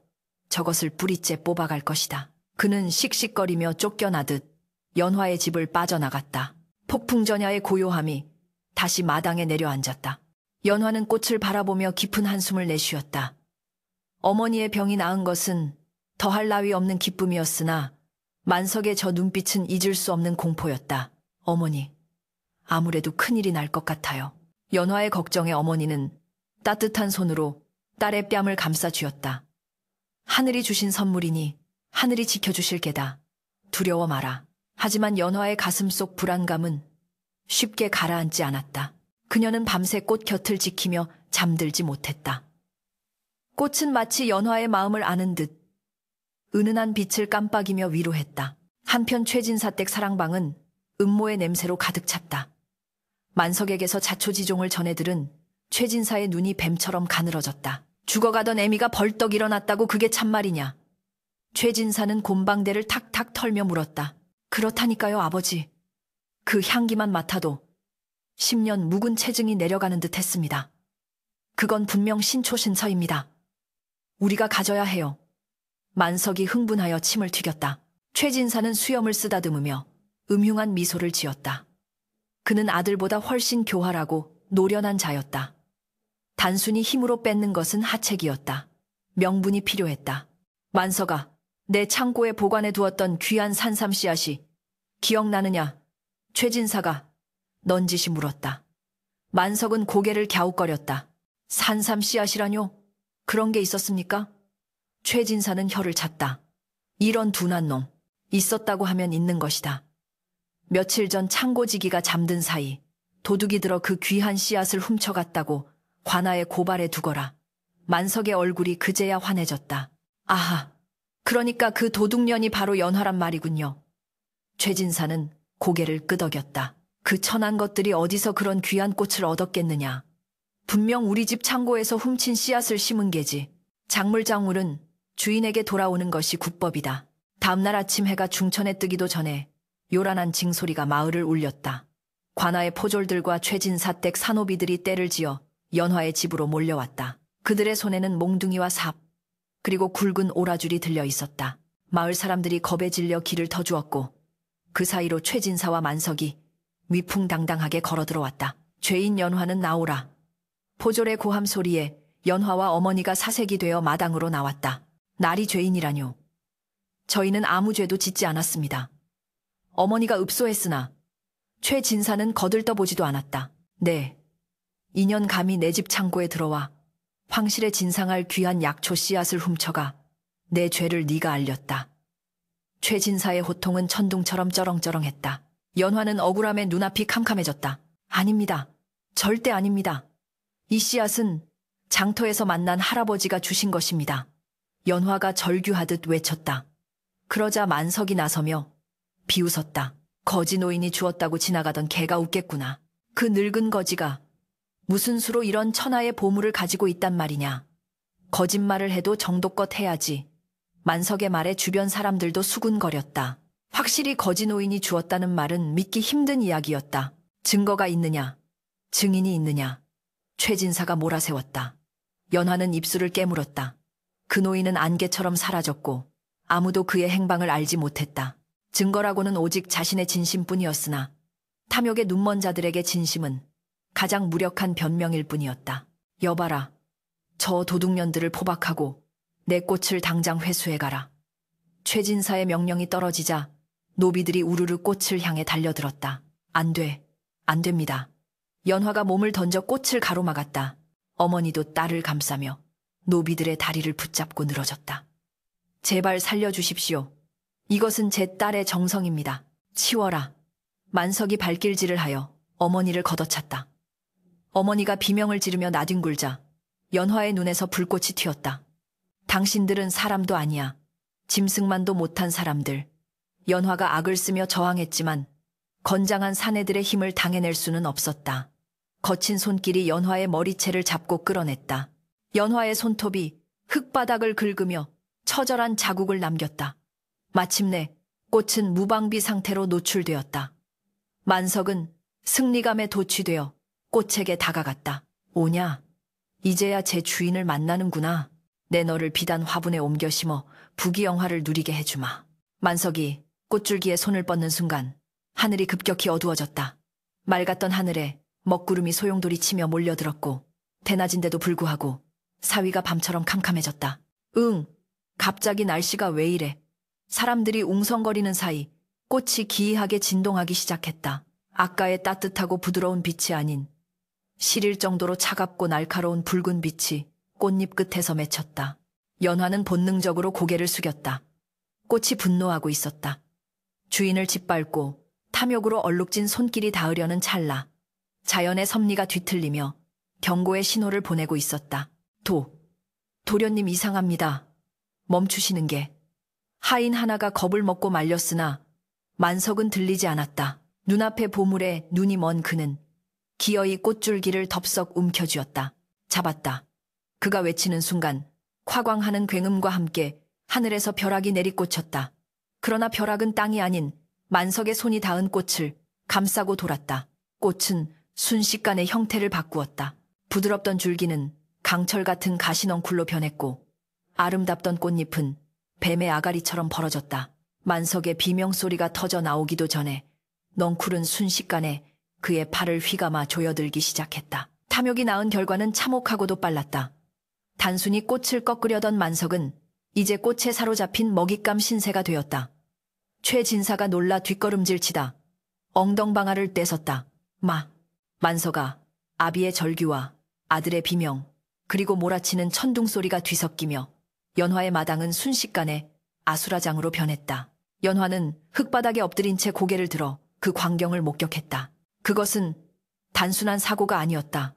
저것을 뿌리째 뽑아갈 것이다. 그는 씩씩거리며 쫓겨나듯 연화의 집을 빠져나갔다. 폭풍전야의 고요함이 다시 마당에 내려앉았다. 연화는 꽃을 바라보며 깊은 한숨을 내쉬었다. 어머니의 병이 나은 것은 더할 나위 없는 기쁨이었으나 만석의 저 눈빛은 잊을 수 없는 공포였다. 어머니, 아무래도 큰일이 날 것 같아요. 연화의 걱정에 어머니는 따뜻한 손으로 딸의 뺨을 감싸 쥐었다. 하늘이 주신 선물이니 하늘이 지켜주실 게다. 두려워 마라. 하지만 연화의 가슴속 불안감은 쉽게 가라앉지 않았다. 그녀는 밤새 꽃 곁을 지키며 잠들지 못했다. 꽃은 마치 연화의 마음을 아는 듯 은은한 빛을 깜빡이며 위로했다. 한편 최진사 댁 사랑방은 음모의 냄새로 가득 찼다. 만석에게서 자초지종을 전해 들은 최진사의 눈이 뱀처럼 가늘어졌다. 죽어가던 애미가 벌떡 일어났다고 그게 참말이냐? 최진사는 곰방대를 탁탁 털며 물었다. 그렇다니까요, 아버지. 그 향기만 맡아도 10년 묵은 체증이 내려가는 듯 했습니다. 그건 분명 신초신서입니다. 우리가 가져야 해요. 만석이 흥분하여 침을 튀겼다. 최진사는 수염을 쓰다듬으며 음흉한 미소를 지었다. 그는 아들보다 훨씬 교활하고 노련한 자였다. 단순히 힘으로 뺏는 것은 하책이었다. 명분이 필요했다. 만석아, 내 창고에 보관해 두었던 귀한 산삼 씨앗이 기억나느냐? 최진사가 넌지시 물었다. 만석은 고개를 갸웃거렸다. 산삼 씨앗이라뇨? 그런 게 있었습니까? 최진사는 혀를 찼다. 이런 둔한 놈. 있었다고 하면 있는 것이다. 며칠 전 창고지기가 잠든 사이 도둑이 들어 그 귀한 씨앗을 훔쳐갔다고 관아에 고발해 두거라. 만석의 얼굴이 그제야 환해졌다. 아하, 그러니까 그 도둑년이 바로 연화란 말이군요. 최진사는 고개를 끄덕였다. 그 천한 것들이 어디서 그런 귀한 꽃을 얻었겠느냐. 분명 우리 집 창고에서 훔친 씨앗을 심은 게지. 작물작물은 주인에게 돌아오는 것이 국법이다. 다음날 아침 해가 중천에 뜨기도 전에 요란한 징소리가 마을을 울렸다. 관아의 포졸들과 최진사 댁 산호비들이 떼를 지어 연화의 집으로 몰려왔다. 그들의 손에는 몽둥이와 삽, 그리고 굵은 오라줄이 들려 있었다. 마을 사람들이 겁에 질려 길을 터주었고 그 사이로 최진사와 만석이 위풍당당하게 걸어 들어왔다. 죄인 연화는 나오라. 포졸의 고함 소리에 연화와 어머니가 사색이 되어 마당으로 나왔다. 날이 죄인이라뇨. 저희는 아무 죄도 짓지 않았습니다. 어머니가 읍소했으나 최진사는 거들떠보지도 않았다. 네, 2년 감히 내 집 창고에 들어와 황실에 진상할 귀한 약초 씨앗을 훔쳐가 내 죄를 네가 알렸다. 최진사의 호통은 천둥처럼 쩌렁쩌렁했다. 연화는 억울함에 눈앞이 캄캄해졌다. 아닙니다. 절대 아닙니다. 이 씨앗은 장터에서 만난 할아버지가 주신 것입니다. 연화가 절규하듯 외쳤다. 그러자 만석이 나서며 비웃었다. 거지 노인이 주었다고 지나가던 개가 웃겠구나. 그 늙은 거지가 무슨 수로 이런 천하의 보물을 가지고 있단 말이냐. 거짓말을 해도 정도껏 해야지. 만석의 말에 주변 사람들도 수군거렸다. 확실히 거지 노인이 주었다는 말은 믿기 힘든 이야기였다. 증거가 있느냐? 증인이 있느냐? 최진사가 몰아세웠다. 연화는 입술을 깨물었다. 그 노인은 안개처럼 사라졌고 아무도 그의 행방을 알지 못했다. 증거라고는 오직 자신의 진심뿐이었으나 탐욕에 눈먼 자들에게 진심은 가장 무력한 변명일 뿐이었다. 여봐라. 저 도둑년들을 포박하고 내 꽃을 당장 회수해가라. 최진사의 명령이 떨어지자 노비들이 우르르 꽃을 향해 달려들었다. 안 돼. 안 됩니다. 연화가 몸을 던져 꽃을 가로막았다. 어머니도 딸을 감싸며 노비들의 다리를 붙잡고 늘어졌다. 제발 살려주십시오. 이것은 제 딸의 정성입니다. 치워라. 만석이 발길질을 하여 어머니를 걷어찼다. 어머니가 비명을 지르며 나뒹굴자 연화의 눈에서 불꽃이 튀었다. 당신들은 사람도 아니야. 짐승만도 못한 사람들. 연화가 악을 쓰며 저항했지만 건장한 사내들의 힘을 당해낼 수는 없었다. 거친 손길이 연화의 머리채를 잡고 끌어냈다. 연화의 손톱이 흙바닥을 긁으며 처절한 자국을 남겼다. 마침내 꽃은 무방비 상태로 노출되었다. 만석은 승리감에 도취되어 꽃에게 다가갔다. 오냐? 이제야 제 주인을 만나는구나. 내 너를 비단 화분에 옮겨 심어 부귀영화를 누리게 해주마. 만석이 꽃줄기에 손을 뻗는 순간 하늘이 급격히 어두워졌다. 맑았던 하늘에 먹구름이 소용돌이 치며 몰려들었고 대낮인데도 불구하고 사위가 밤처럼 캄캄해졌다. 응, 갑자기 날씨가 왜 이래. 사람들이 웅성거리는 사이 꽃이 기이하게 진동하기 시작했다. 아까의 따뜻하고 부드러운 빛이 아닌 시릴 정도로 차갑고 날카로운 붉은 빛이 꽃잎 끝에서 맺혔다. 연화는 본능적으로 고개를 숙였다. 꽃이 분노하고 있었다. 주인을 짓밟고 탐욕으로 얼룩진 손길이 닿으려는 찰나 자연의 섭리가 뒤틀리며 경고의 신호를 보내고 있었다. 도련님 이상합니다. 멈추시는 게. 하인 하나가 겁을 먹고 말렸으나 만석은 들리지 않았다. 눈앞의 보물에 눈이 먼 그는 기어이 꽃줄기를 덥석 움켜쥐었다. 잡았다. 그가 외치는 순간 화광하는 굉음과 함께 하늘에서 벼락이 내리꽂혔다. 그러나 벼락은 땅이 아닌 만석의 손이 닿은 꽃을 감싸고 돌았다. 꽃은 순식간에 형태를 바꾸었다. 부드럽던 줄기는 강철 같은 가시넝쿨로 변했고 아름답던 꽃잎은 뱀의 아가리처럼 벌어졌다. 만석의 비명소리가 터져 나오기도 전에 넝쿨은 순식간에 그의 팔을 휘감아 조여들기 시작했다. 탐욕이 낳은 결과는 참혹하고도 빨랐다. 단순히 꽃을 꺾으려던 만석은 이제 꽃에 사로잡힌 먹잇감 신세가 되었다. 최진사가 놀라 뒷걸음질치다 엉덩방아를 떼섰다. 만석아, 아비의 절규와 아들의 비명, 그리고 몰아치는 천둥소리가 뒤섞이며 연화의 마당은 순식간에 아수라장으로 변했다. 연화는 흙바닥에 엎드린 채 고개를 들어 그 광경을 목격했다. 그것은 단순한 사고가 아니었다.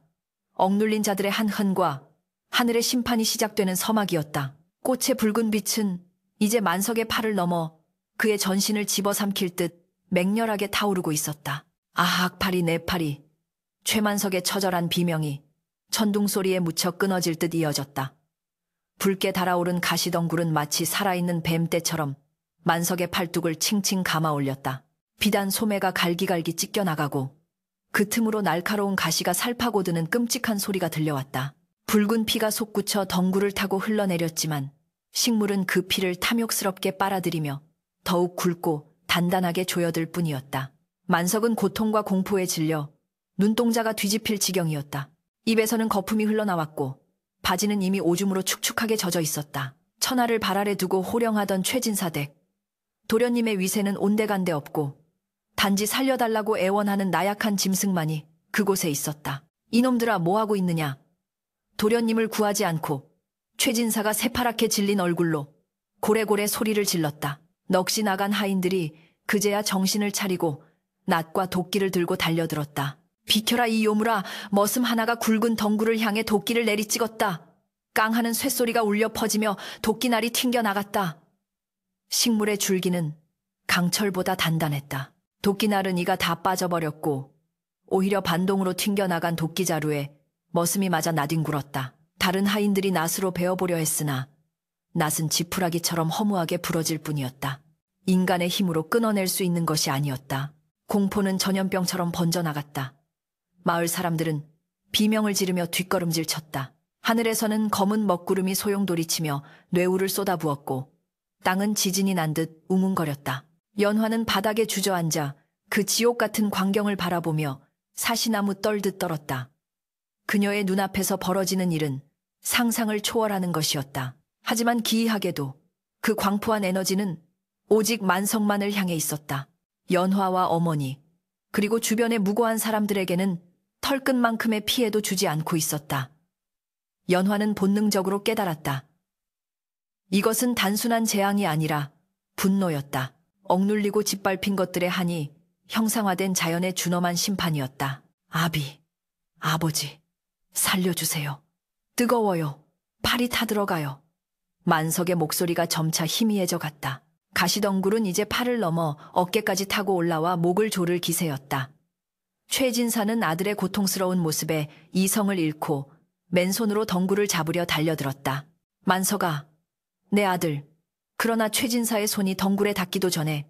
억눌린 자들의 한흔과 하늘의 심판이 시작되는 서막이었다. 꽃의 붉은 빛은 이제 만석의 팔을 넘어 그의 전신을 집어삼킬 듯 맹렬하게 타오르고 있었다. 아악, 팔이 내 팔이. 최만석의 처절한 비명이 천둥소리에 묻혀 끊어질 듯 이어졌다. 붉게 달아오른 가시덩굴은 마치 살아있는 뱀떼처럼 만석의 팔뚝을 칭칭 감아 올렸다. 비단 소매가 갈기갈기 찢겨나가고 그 틈으로 날카로운 가시가 살파고드는 끔찍한 소리가 들려왔다. 붉은 피가 솟구쳐 덩굴을 타고 흘러내렸지만 식물은 그 피를 탐욕스럽게 빨아들이며 더욱 굵고 단단하게 조여들 뿐이었다. 만석은 고통과 공포에 질려 눈동자가 뒤집힐 지경이었다. 입에서는 거품이 흘러나왔고 바지는 이미 오줌으로 축축하게 젖어 있었다. 천하를 발 아래 두고 호령하던 최진사댁. 도련님의 위세는 온데간데 없고 단지 살려달라고 애원하는 나약한 짐승만이 그곳에 있었다. 이놈들아, 뭐하고 있느냐. 도련님을 구하지 않고 최진사가 새파랗게 질린 얼굴로 고래고래 소리를 질렀다. 넋이 나간 하인들이 그제야 정신을 차리고 낫과 도끼를 들고 달려들었다. 비켜라 이 요물아, 머슴 하나가 굵은 덩굴을 향해 도끼를 내리찍었다. 깡하는 쇳소리가 울려 퍼지며 도끼날이 튕겨나갔다. 식물의 줄기는 강철보다 단단했다. 도끼날은 이가 다 빠져버렸고 오히려 반동으로 튕겨나간 도끼자루에 머슴이 맞아 나뒹굴었다. 다른 하인들이 낫으로 베어보려 했으나 낫은 지푸라기처럼 허무하게 부러질 뿐이었다. 인간의 힘으로 끊어낼 수 있는 것이 아니었다. 공포는 전염병처럼 번져나갔다. 마을 사람들은 비명을 지르며 뒷걸음질 쳤다. 하늘에서는 검은 먹구름이 소용돌이치며 뇌우를 쏟아부었고 땅은 지진이 난 듯 웅웅거렸다. 연화는 바닥에 주저앉아 그 지옥 같은 광경을 바라보며 사시나무 떨듯 떨었다. 그녀의 눈앞에서 벌어지는 일은 상상을 초월하는 것이었다. 하지만 기이하게도 그 광포한 에너지는 오직 만석만을 향해 있었다. 연화와 어머니, 그리고 주변의 무고한 사람들에게는 털끝만큼의 피해도 주지 않고 있었다. 연화는 본능적으로 깨달았다. 이것은 단순한 재앙이 아니라 분노였다. 억눌리고 짓밟힌 것들의 한이 형상화된 자연의 준엄한 심판이었다. 아비, 아버지, 살려주세요. 뜨거워요. 팔이 타들어가요. 만석의 목소리가 점차 희미해져 갔다. 가시덩굴은 이제 팔을 넘어 어깨까지 타고 올라와 목을 조를 기세였다. 최진사는 아들의 고통스러운 모습에 이성을 잃고 맨손으로 덩굴을 잡으려 달려들었다. 만석아, 내 아들. 그러나 최진사의 손이 덩굴에 닿기도 전에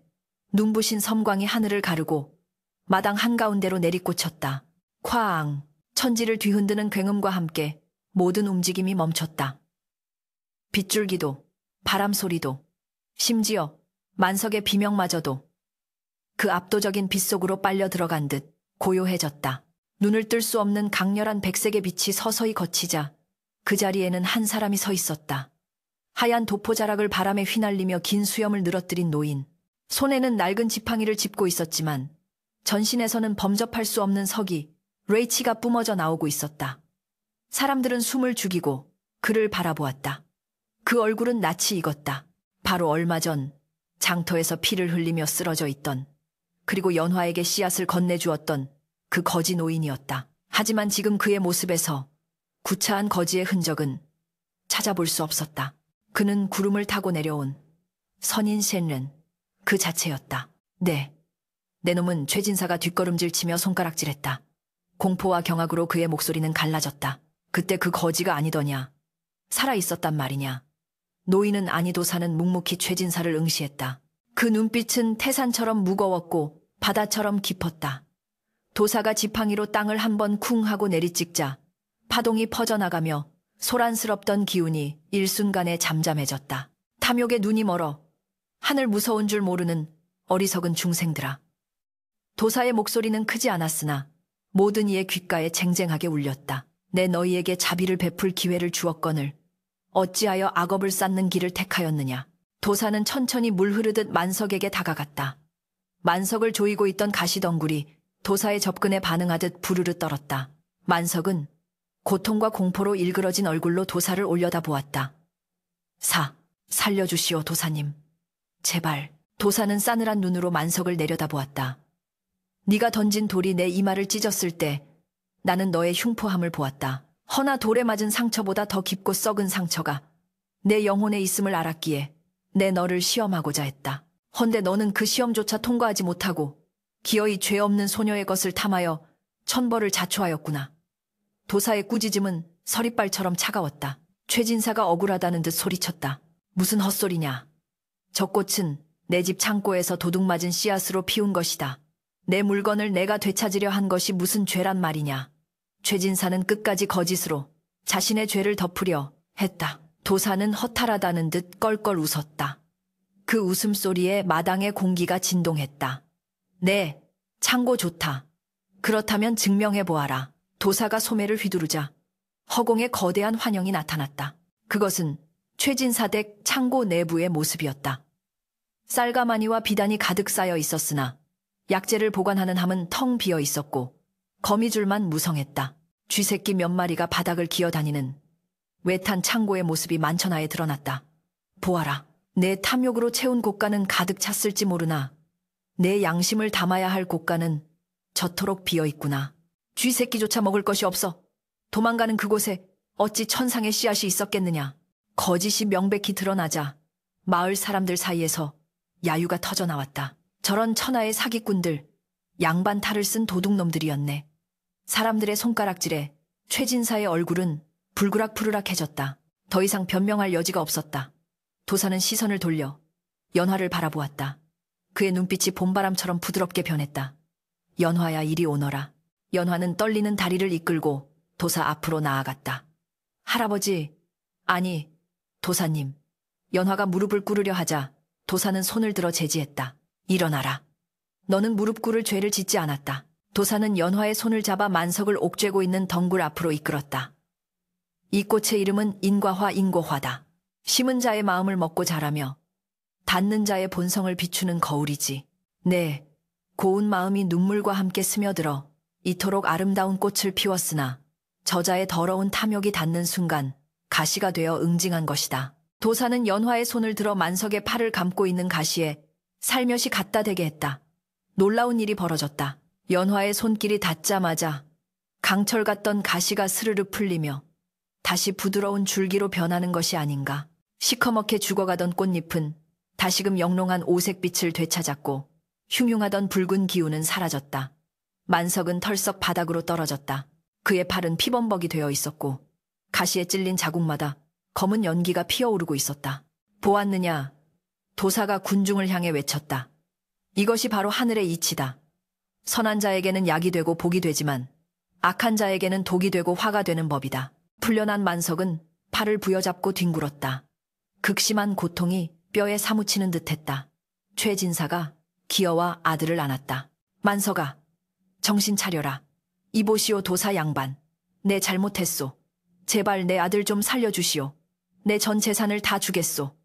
눈부신 섬광이 하늘을 가르고 마당 한가운데로 내리꽂혔다. 쾅! 천지를 뒤흔드는 굉음과 함께 모든 움직임이 멈췄다. 빗줄기도, 바람소리도, 심지어 만석의 비명마저도 그 압도적인 빛 속으로 빨려 들어간 듯 고요해졌다. 눈을 뜰 수 없는 강렬한 백색의 빛이 서서히 걷히자 그 자리에는 한 사람이 서 있었다. 하얀 도포자락을 바람에 휘날리며 긴 수염을 늘어뜨린 노인. 손에는 낡은 지팡이를 짚고 있었지만 전신에서는 범접할 수 없는 석이, 레이치가 뿜어져 나오고 있었다. 사람들은 숨을 죽이고 그를 바라보았다. 그 얼굴은 낯이 익었다. 바로 얼마 전 장터에서 피를 흘리며 쓰러져 있던, 그리고 연화에게 씨앗을 건네주었던 그 거지 노인이었다. 하지만 지금 그의 모습에서 구차한 거지의 흔적은 찾아볼 수 없었다. 그는 구름을 타고 내려온 선인 셴른 그 자체였다. 네. 내 놈은 최진사가 뒷걸음질 치며 손가락질했다. 공포와 경악으로 그의 목소리는 갈라졌다. 그때 그 거지가 아니더냐. 살아있었단 말이냐. 노인은 아니 도사는 묵묵히 최진사를 응시했다. 그 눈빛은 태산처럼 무거웠고 바다처럼 깊었다. 도사가 지팡이로 땅을 한번 쿵 하고 내리찍자 파동이 퍼져나가며 소란스럽던 기운이 일순간에 잠잠해졌다. 탐욕에 눈이 멀어 하늘 무서운 줄 모르는 어리석은 중생들아. 도사의 목소리는 크지 않았으나 모든 이의 귓가에 쟁쟁하게 울렸다. 내 너희에게 자비를 베풀 기회를 주었거늘 어찌하여 악업을 쌓는 길을 택하였느냐. 도사는 천천히 물 흐르듯 만석에게 다가갔다. 만석을 조이고 있던 가시덩굴이 도사의 접근에 반응하듯 부르르 떨었다. 만석은 고통과 공포로 일그러진 얼굴로 도사를 올려다보았다. 살려주시오 도사님. 제발. 도사는 싸늘한 눈으로 만석을 내려다보았다. 네가 던진 돌이 내 이마를 찢었을 때 나는 너의 흉포함을 보았다. 허나 돌에 맞은 상처보다 더 깊고 썩은 상처가 내 영혼에 있음을 알았기에 내 너를 시험하고자 했다. 헌데 너는 그 시험조차 통과하지 못하고 기어이 죄 없는 소녀의 것을 탐하여 천벌을 자초하였구나. 도사의 꾸짖음은 서리발처럼 차가웠다. 최진사가 억울하다는 듯 소리쳤다. 무슨 헛소리냐. 저 꽃은 내 집 창고에서 도둑맞은 씨앗으로 피운 것이다. 내 물건을 내가 되찾으려 한 것이 무슨 죄란 말이냐. 최진사는 끝까지 거짓으로 자신의 죄를 덮으려 했다. 도사는 허탈하다는 듯 껄껄 웃었다. 그 웃음소리에 마당의 공기가 진동했다. 네, 창고 좋다. 그렇다면 증명해보아라. 도사가 소매를 휘두르자 허공에 거대한 환영이 나타났다. 그것은 최진사 댁 창고 내부의 모습이었다. 쌀가마니와 비단이 가득 쌓여 있었으나 약재를 보관하는 함은 텅 비어 있었고 거미줄만 무성했다. 쥐새끼 몇 마리가 바닥을 기어다니는 외탄 창고의 모습이 만천하에 드러났다. 보아라. 내 탐욕으로 채운 곳간은 가득 찼을지 모르나 내 양심을 담아야 할 곳간은 저토록 비어 있구나. 쥐새끼조차 먹을 것이 없어 도망가는 그곳에 어찌 천상의 씨앗이 있었겠느냐. 거짓이 명백히 드러나자 마을 사람들 사이에서 야유가 터져나왔다. 저런 천하의 사기꾼들, 양반 탈을 쓴 도둑놈들이었네. 사람들의 손가락질에 최진사의 얼굴은 불그락푸르락해졌다. 더 이상 변명할 여지가 없었다. 도사는 시선을 돌려 연화를 바라보았다. 그의 눈빛이 봄바람처럼 부드럽게 변했다. 연화야 이리 오너라. 연화는 떨리는 다리를 이끌고 도사 앞으로 나아갔다. 할아버지, 아니, 도사님. 연화가 무릎을 꿇으려 하자 도사는 손을 들어 제지했다. 일어나라. 너는 무릎 꿇을 죄를 짓지 않았다. 도사는 연화의 손을 잡아 만석을 옥죄고 있는 덩굴 앞으로 이끌었다. 이 꽃의 이름은 인과화 인고화다. 심은 자의 마음을 먹고 자라며 닿는 자의 본성을 비추는 거울이지. 네, 고운 마음이 눈물과 함께 스며들어 이토록 아름다운 꽃을 피웠으나 저자의 더러운 탐욕이 닿는 순간 가시가 되어 응징한 것이다. 도사는 연화의 손을 들어 만석의 팔을 감고 있는 가시에 살며시 갖다 대게 했다. 놀라운 일이 벌어졌다. 연화의 손길이 닿자마자 강철 같던 가시가 스르르 풀리며 다시 부드러운 줄기로 변하는 것이 아닌가. 시커멓게 죽어가던 꽃잎은 다시금 영롱한 오색빛을 되찾았고 흉흉하던 붉은 기운은 사라졌다. 만석은 털썩 바닥으로 떨어졌다. 그의 팔은 피범벅이 되어 있었고 가시에 찔린 자국마다 검은 연기가 피어오르고 있었다. 보았느냐? 도사가 군중을 향해 외쳤다. 이것이 바로 하늘의 이치다. 선한 자에게는 약이 되고 복이 되지만 악한 자에게는 독이 되고 화가 되는 법이다. 풀려난 만석은 팔을 부여잡고 뒹굴었다. 극심한 고통이 뼈에 사무치는 듯했다. 최진사가 기어와 아들을 안았다. 만석아, 정신 차려라. 이보시오 도사 양반. 내 잘못했소. 제발 내 아들 좀 살려주시오. 내 전 재산을 다 주겠소.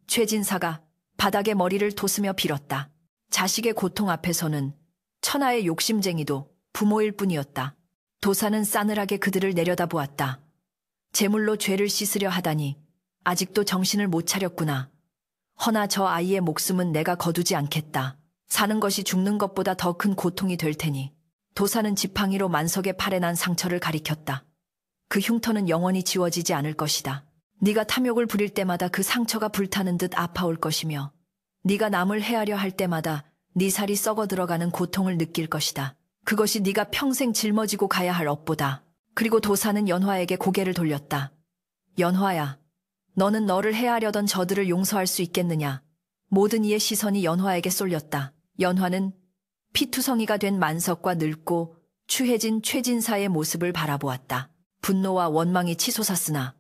최진사가 바닥에 머리를 토스며 빌었다. 자식의 고통 앞에서는 천하의 욕심쟁이도 부모일 뿐이었다. 도사는 싸늘하게 그들을 내려다보았다. 제물로 죄를 씻으려 하다니 아직도 정신을 못 차렸구나. 허나 저 아이의 목숨은 내가 거두지 않겠다. 사는 것이 죽는 것보다 더 큰 고통이 될 테니. 도사는 지팡이로 만석의 팔에 난 상처를 가리켰다. 그 흉터는 영원히 지워지지 않을 것이다. 네가 탐욕을 부릴 때마다 그 상처가 불타는 듯 아파올 것이며 네가 남을 해하려 할 때마다 네 살이 썩어 들어가는 고통을 느낄 것이다. 그것이 네가 평생 짊어지고 가야 할 업보다. 그리고 도사는 연화에게 고개를 돌렸다. 연화야, 너는 너를 해하려던 저들을 용서할 수 있겠느냐? 모든 이의 시선이 연화에게 쏠렸다. 연화는 피투성이가 된 만석과 늙고 추해진 최진사의 모습을 바라보았다. 분노와 원망이 치솟았으나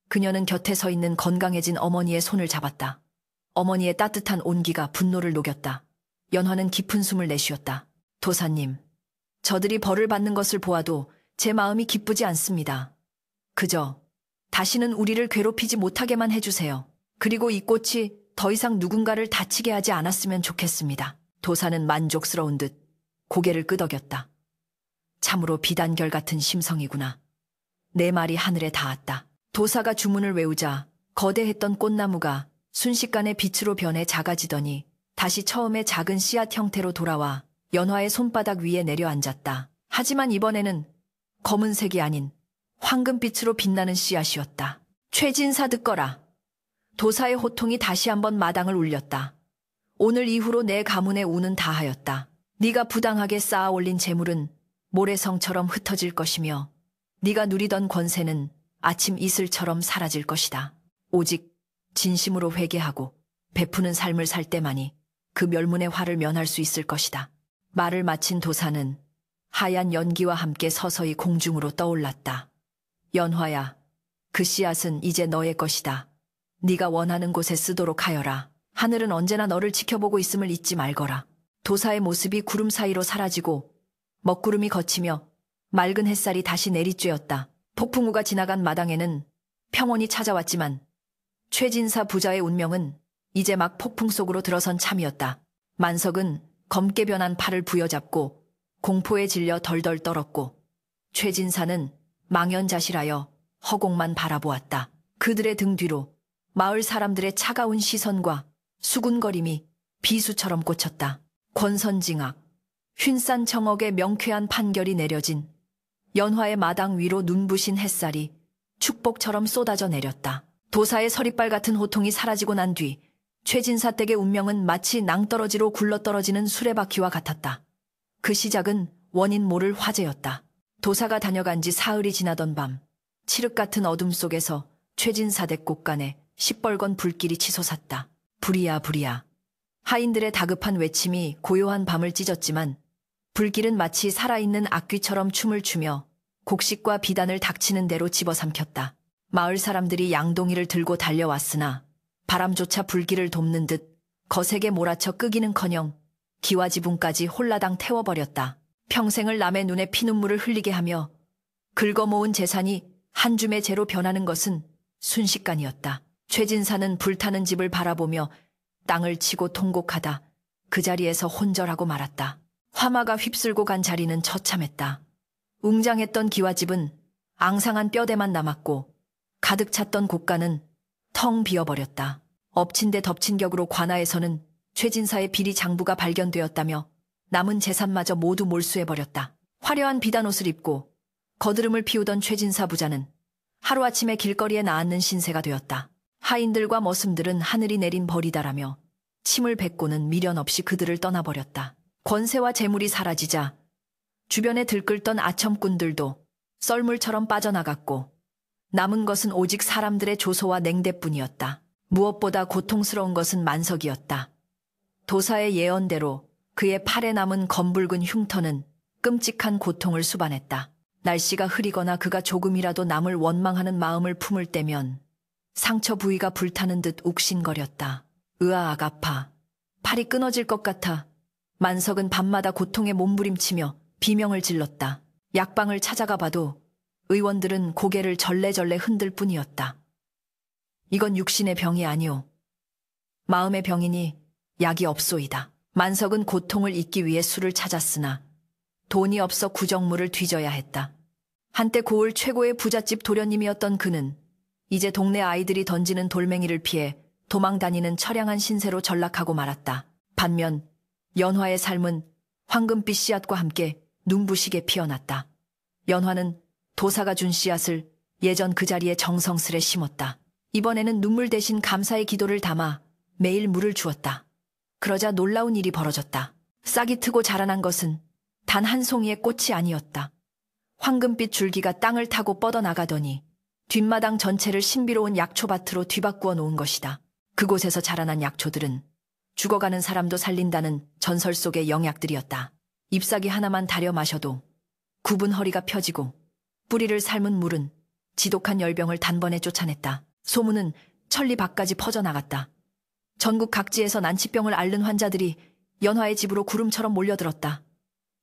그녀는 곁에 서 있는 건강해진 어머니의 손을 잡았다. 어머니의 따뜻한 온기가 분노를 녹였다. 연화는 깊은 숨을 내쉬었다. 도사님, 저들이 벌을 받는 것을 보아도 제 마음이 기쁘지 않습니다. 그저 다시는 우리를 괴롭히지 못하게만 해주세요. 그리고 이 꽃이 더 이상 누군가를 다치게 하지 않았으면 좋겠습니다. 도사는 만족스러운 듯 고개를 끄덕였다. 참으로 비단결 같은 심성이구나. 내 말이 하늘에 닿았다. 도사가 주문을 외우자 거대했던 꽃나무가 순식간에 빛으로 변해 작아지더니 다시 처음의 작은 씨앗 형태로 돌아와 연화의 손바닥 위에 내려앉았다. 하지만 이번에는 검은색이 아닌 황금빛으로 빛나는 씨앗이었다. 최진사 듣거라. 도사의 호통이 다시 한번 마당을 울렸다. 오늘 이후로 내 가문의 운은 다하였다. 네가 부당하게 쌓아 올린 재물은 모래성처럼 흩어질 것이며 네가 누리던 권세는 아침 이슬처럼 사라질 것이다. 오직 진심으로 회개하고 베푸는 삶을 살 때만이 그 멸문의 화를 면할 수 있을 것이다. 말을 마친 도사는 하얀 연기와 함께 서서히 공중으로 떠올랐다. 연화야, 그 씨앗은 이제 너의 것이다. 네가 원하는 곳에 쓰도록 하여라. 하늘은 언제나 너를 지켜보고 있음을 잊지 말거라. 도사의 모습이 구름 사이로 사라지고 먹구름이 걷히며 맑은 햇살이 다시 내리쬐었다. 폭풍우가 지나간 마당에는 평온이 찾아왔지만 최진사 부자의 운명은 이제 막 폭풍 속으로 들어선 참이었다. 만석은 검게 변한 팔을 부여잡고 공포에 질려 덜덜 떨었고 최진사는 망연자실하여 허공만 바라보았다. 그들의 등 뒤로 마을 사람들의 차가운 시선과 수군거림이 비수처럼 꽂혔다. 권선징악, 휜산 정억의 명쾌한 판결이 내려진 연화의 마당 위로 눈부신 햇살이 축복처럼 쏟아져 내렸다. 도사의 서리빨 같은 호통이 사라지고 난 뒤 최진사 댁의 운명은 마치 낭떠러지로 굴러떨어지는 수레바퀴와 같았다. 그 시작은 원인 모를 화재였다. 도사가 다녀간 지 사흘이 지나던 밤, 칠흑 같은 어둠 속에서 최진사 댁 곳간에 시뻘건 불길이 치솟았다. 불이야 불이야. 하인들의 다급한 외침이 고요한 밤을 찢었지만 불길은 마치 살아있는 악귀처럼 춤을 추며 곡식과 비단을 닥치는 대로 집어삼켰다. 마을 사람들이 양동이를 들고 달려왔으나 바람조차 불길을 돕는 듯 거세게 몰아쳐 끄기는커녕 기와 지붕까지 홀라당 태워버렸다. 평생을 남의 눈에 피눈물을 흘리게 하며 긁어모은 재산이 한 줌의 재로 변하는 것은 순식간이었다. 최진사는 불타는 집을 바라보며 땅을 치고 통곡하다 그 자리에서 혼절하고 말았다. 화마가 휩쓸고 간 자리는 처참했다. 웅장했던 기와집은 앙상한 뼈대만 남았고 가득 찼던 곳간은 텅 비어버렸다. 엎친 데 덮친 격으로 관아에서는 최진사의 비리 장부가 발견되었다며 남은 재산마저 모두 몰수해버렸다. 화려한 비단옷을 입고 거드름을 피우던 최진사 부자는 하루아침에 길거리에 나앉는 신세가 되었다. 하인들과 머슴들은 하늘이 내린 벌이다라며 침을 뱉고는 미련 없이 그들을 떠나버렸다. 권세와 재물이 사라지자 주변에 들끓던 아첨꾼들도 썰물처럼 빠져나갔고 남은 것은 오직 사람들의 조소와 냉대뿐이었다. 무엇보다 고통스러운 것은 만석이었다. 도사의 예언대로 그의 팔에 남은 검붉은 흉터는 끔찍한 고통을 수반했다. 날씨가 흐리거나 그가 조금이라도 남을 원망하는 마음을 품을 때면 상처 부위가 불타는 듯 욱신거렸다. 으아악 아파. 팔이 끊어질 것 같아. 만석은 밤마다 고통에 몸부림치며 비명을 질렀다. 약방을 찾아가 봐도 의원들은 고개를 절레절레 흔들 뿐이었다. 이건 육신의 병이 아니오. 마음의 병이니 약이 없소이다. 만석은 고통을 잊기 위해 술을 찾았으나 돈이 없어 구정물을 뒤져야 했다. 한때 고을 최고의 부잣집 도련님이었던 그는 이제 동네 아이들이 던지는 돌멩이를 피해 도망다니는 처량한 신세로 전락하고 말았다. 반면 연화의 삶은 황금빛 씨앗과 함께 눈부시게 피어났다. 연화는 도사가 준 씨앗을 예전 그 자리에 정성스레 심었다. 이번에는 눈물 대신 감사의 기도를 담아 매일 물을 주었다. 그러자 놀라운 일이 벌어졌다. 싹이 트고 자라난 것은 단 한 송이의 꽃이 아니었다. 황금빛 줄기가 땅을 타고 뻗어나가더니 뒷마당 전체를 신비로운 약초밭으로 뒤바꾸어 놓은 것이다. 그곳에서 자라난 약초들은 죽어가는 사람도 살린다는 전설 속의 영약들이었다. 잎사귀 하나만 다려 마셔도 굽은 허리가 펴지고 뿌리를 삶은 물은 지독한 열병을 단번에 쫓아냈다. 소문은 천리 밖까지 퍼져나갔다. 전국 각지에서 난치병을 앓는 환자들이 연화의 집으로 구름처럼 몰려들었다.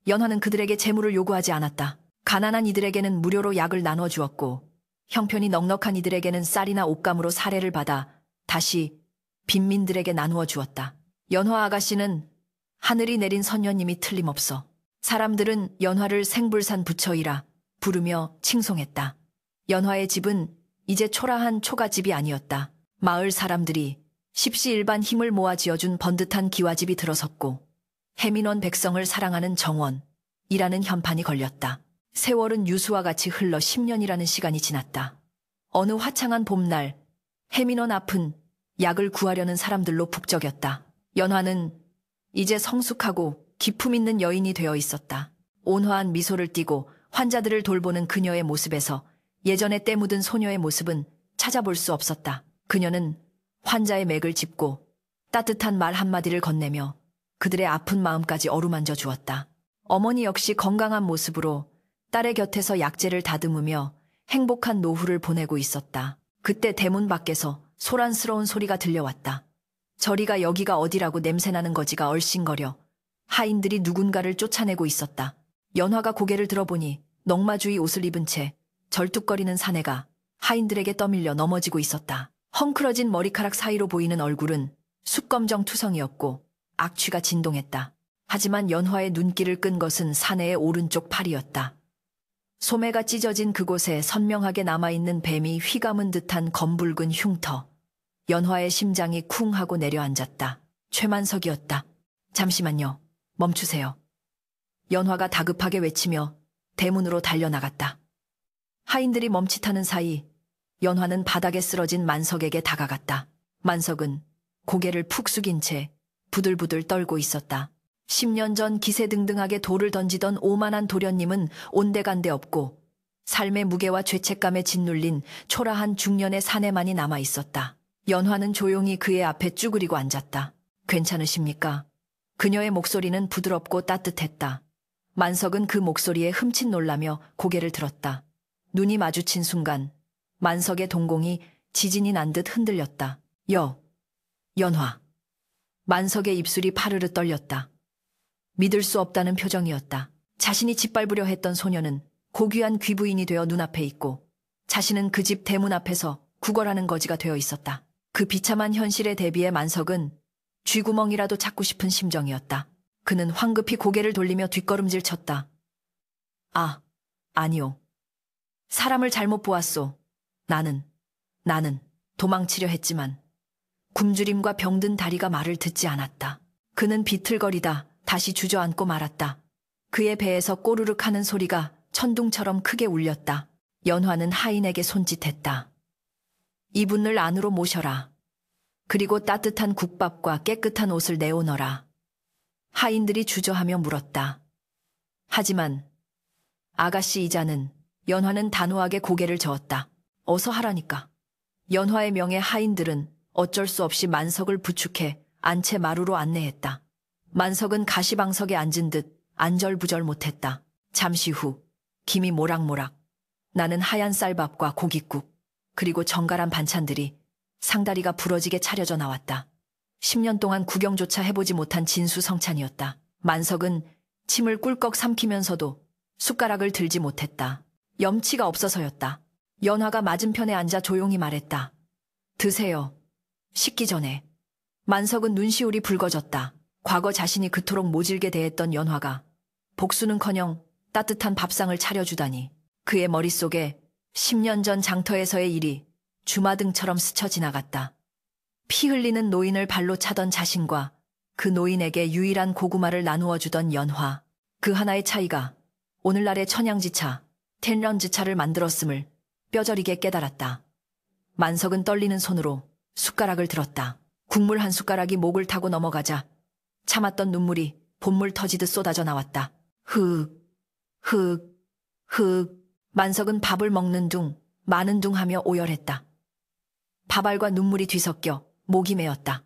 연화는 그들에게 재물을 요구하지 않았다. 가난한 이들에게는 무료로 약을 나눠 주었고 형편이 넉넉한 이들에게는 쌀이나 옷감으로 사례를 받아 다시 빈민들에게 나누어 주었다. 연화 아가씨는 하늘이 내린 선녀님이 틀림없어. 사람들은 연화를 생불산 부처이라 부르며 칭송했다. 연화의 집은 이제 초라한 초가집이 아니었다. 마을 사람들이 십시일반 힘을 모아 지어준 번듯한 기와집이 들어섰고 해민원 백성을 사랑하는 정원이라는 현판이 걸렸다. 세월은 유수와 같이 흘러 10년이라는 시간이 지났다. 어느 화창한 봄날 해민원 앞은 약을 구하려는 사람들로 북적였다. 연화는 이제 성숙하고 기품 있는 여인이 되어 있었다. 온화한 미소를 띠고 환자들을 돌보는 그녀의 모습에서 예전에 때 묻은 소녀의 모습은 찾아볼 수 없었다. 그녀는 환자의 맥을 짚고 따뜻한 말 한마디를 건네며 그들의 아픈 마음까지 어루만져 주었다. 어머니 역시 건강한 모습으로 딸의 곁에서 약재를 다듬으며 행복한 노후를 보내고 있었다. 그때 대문 밖에서 소란스러운 소리가 들려왔다. 저리가 여기가 어디라고 냄새나는 거지가 얼씬거려 하인들이 누군가를 쫓아내고 있었다. 연화가 고개를 들어보니 넝마주의 옷을 입은 채 절뚝거리는 사내가 하인들에게 떠밀려 넘어지고 있었다. 헝클어진 머리카락 사이로 보이는 얼굴은 숯검정 투성이었고 악취가 진동했다. 하지만 연화의 눈길을 끈 것은 사내의 오른쪽 팔이었다. 소매가 찢어진 그곳에 선명하게 남아있는 뱀이 휘감은 듯한 검붉은 흉터. 연화의 심장이 쿵 하고 내려앉았다. 최만석이었다. 잠시만요. 멈추세요. 연화가 다급하게 외치며 대문으로 달려나갔다. 하인들이 멈칫하는 사이 연화는 바닥에 쓰러진 만석에게 다가갔다. 만석은 고개를 푹 숙인 채 부들부들 떨고 있었다. 10년 전 기세등등하게 돌을 던지던 오만한 도련님은 온데간데 없고 삶의 무게와 죄책감에 짓눌린 초라한 중년의 사내만이 남아있었다. 연화는 조용히 그의 앞에 쭈그리고 앉았다. 괜찮으십니까? 그녀의 목소리는 부드럽고 따뜻했다. 만석은 그 목소리에 흠칫 놀라며 고개를 들었다. 눈이 마주친 순간 만석의 동공이 지진이 난 듯 흔들렸다. 연화. 만석의 입술이 파르르 떨렸다. 믿을 수 없다는 표정이었다. 자신이 짓밟으려 했던 소녀는 고귀한 귀부인이 되어 눈앞에 있고 자신은 그 집 대문 앞에서 구걸하는 거지가 되어 있었다. 그 비참한 현실에 대비해 만석은 쥐구멍이라도 찾고 싶은 심정이었다. 그는 황급히 고개를 돌리며 뒷걸음질 쳤다. 아니요. 사람을 잘못 보았소. 나는 도망치려 했지만 굶주림과 병든 다리가 말을 듣지 않았다. 그는 비틀거리다 다시 주저앉고 말았다. 그의 배에서 꼬르륵 하는 소리가 천둥처럼 크게 울렸다. 연화는 하인에게 손짓했다. 이분을 안으로 모셔라. 그리고 따뜻한 국밥과 깨끗한 옷을 내오너라. 하인들이 주저하며 물었다. 하지만 아가씨 이자는 연화는 단호하게 고개를 저었다. 어서 하라니까. 연화의 명예 하인들은 어쩔 수 없이 만석을 부축해 안채 마루로 안내했다. 만석은 가시방석에 앉은 듯 안절부절 못했다. 잠시 후 김이 모락모락 나는 하얀 쌀밥과 고깃국 그리고 정갈한 반찬들이 상다리가 부러지게 차려져 나왔다. 10년 동안 구경조차 해보지 못한 진수성찬이었다. 만석은 침을 꿀꺽 삼키면서도 숟가락을 들지 못했다. 염치가 없어서였다. 연화가 맞은편에 앉아 조용히 말했다. 드세요. 식기 전에. 만석은 눈시울이 붉어졌다. 과거 자신이 그토록 모질게 대했던 연화가 복수는커녕 따뜻한 밥상을 차려주다니. 그의 머릿속에 10년 전 장터에서의 일이 주마등처럼 스쳐 지나갔다. 피 흘리는 노인을 발로 차던 자신과 그 노인에게 유일한 고구마를 나누어 주던 연화. 그 하나의 차이가 오늘날의 천양지차, 텐런지차를 만들었음을 뼈저리게 깨달았다. 만석은 떨리는 손으로 숟가락을 들었다. 국물 한 숟가락이 목을 타고 넘어가자 참았던 눈물이 본물 터지듯 쏟아져 나왔다. 흑, 흑, 흑. 만석은 밥을 먹는 둥, 마는 둥 하며 오열했다. 밥알과 눈물이 뒤섞여 목이 메었다.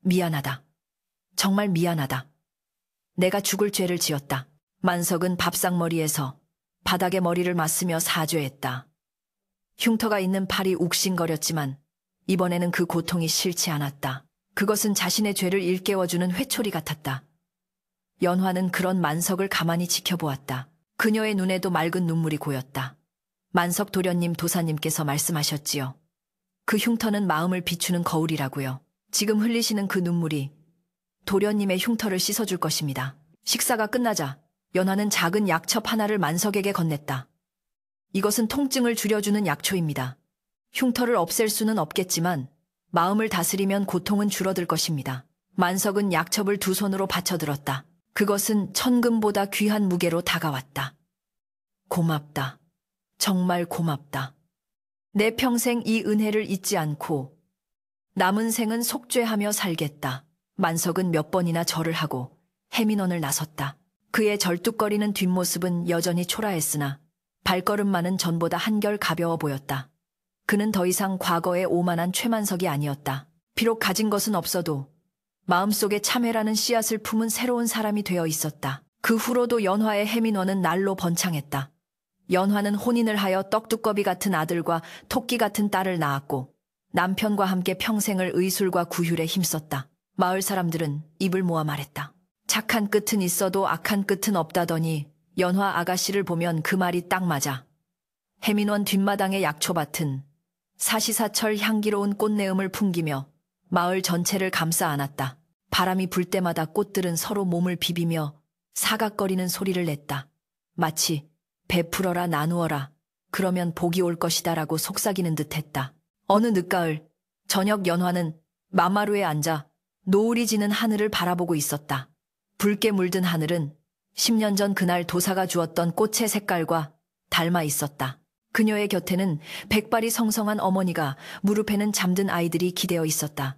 미안하다. 정말 미안하다. 내가 죽을 죄를 지었다. 만석은 밥상머리에서 바닥에 머리를 맞으며 사죄했다. 흉터가 있는 팔이 욱신거렸지만 이번에는 그 고통이 싫지 않았다. 그것은 자신의 죄를 일깨워주는 회초리 같았다. 연화는 그런 만석을 가만히 지켜보았다. 그녀의 눈에도 맑은 눈물이 고였다. 만석 도련님 도사님께서 말씀하셨지요. 그 흉터는 마음을 비추는 거울이라고요. 지금 흘리시는 그 눈물이 도련님의 흉터를 씻어줄 것입니다. 식사가 끝나자 연화는 작은 약첩 하나를 만석에게 건넸다. 이것은 통증을 줄여주는 약초입니다. 흉터를 없앨 수는 없겠지만 마음을 다스리면 고통은 줄어들 것입니다. 만석은 약첩을 두 손으로 받쳐들었다. 그것은 천금보다 귀한 무게로 다가왔다. 고맙다. 정말 고맙다. 내 평생 이 은혜를 잊지 않고 남은 생은 속죄하며 살겠다. 만석은 몇 번이나 절을 하고 해민원을 나섰다. 그의 절뚝거리는 뒷모습은 여전히 초라했으나 발걸음만은 전보다 한결 가벼워 보였다. 그는 더 이상 과거의 오만한 최만석이 아니었다. 비록 가진 것은 없어도 마음속에 참회라는 씨앗을 품은 새로운 사람이 되어 있었다. 그 후로도 연화의 해민원은 날로 번창했다. 연화는 혼인을 하여 떡두꺼비 같은 아들과 토끼 같은 딸을 낳았고 남편과 함께 평생을 의술과 구휼에 힘썼다. 마을 사람들은 입을 모아 말했다. 착한 끝은 있어도 악한 끝은 없다더니 연화 아가씨를 보면 그 말이 딱 맞아. 해민원 뒷마당의 약초밭은 사시사철 향기로운 꽃내음을 풍기며 마을 전체를 감싸 안았다. 바람이 불 때마다 꽃들은 서로 몸을 비비며 사각거리는 소리를 냈다. 마치 베풀어라 나누어라 그러면 복이 올 것이다라고 속삭이는 듯했다. 어느 늦가을 저녁 연화는 마마루에 앉아 노을이 지는 하늘을 바라보고 있었다. 붉게 물든 하늘은 10년 전 그날 도사가 주었던 꽃의 색깔과 닮아 있었다. 그녀의 곁에는 백발이 성성한 어머니가 무릎에는 잠든 아이들이 기대어 있었다.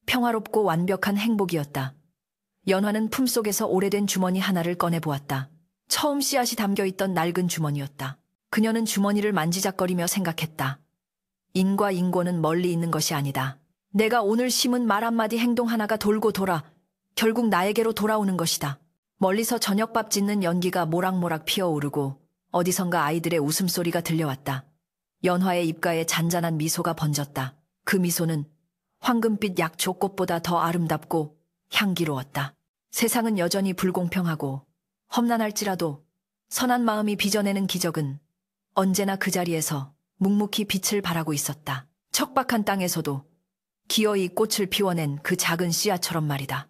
평화롭고 완벽한 행복이었다. 연화는 품속에서 오래된 주머니 하나를 꺼내보았다. 처음 씨앗이 담겨있던 낡은 주머니였다. 그녀는 주머니를 만지작거리며 생각했다. 인과 인고는 멀리 있는 것이 아니다. 내가 오늘 심은 말 한마디 행동 하나가 돌고 돌아 결국 나에게로 돌아오는 것이다. 멀리서 저녁밥 짓는 연기가 모락모락 피어오르고 어디선가 아이들의 웃음소리가 들려왔다. 연화의 입가에 잔잔한 미소가 번졌다. 그 미소는 황금빛 약초꽃보다 더 아름답고 향기로웠다. 세상은 여전히 불공평하고 험난할지라도 선한 마음이 빚어내는 기적은 언제나 그 자리에서 묵묵히 빛을 발하고 있었다. 척박한 땅에서도 기어이 꽃을 피워낸 그 작은 씨앗처럼 말이다.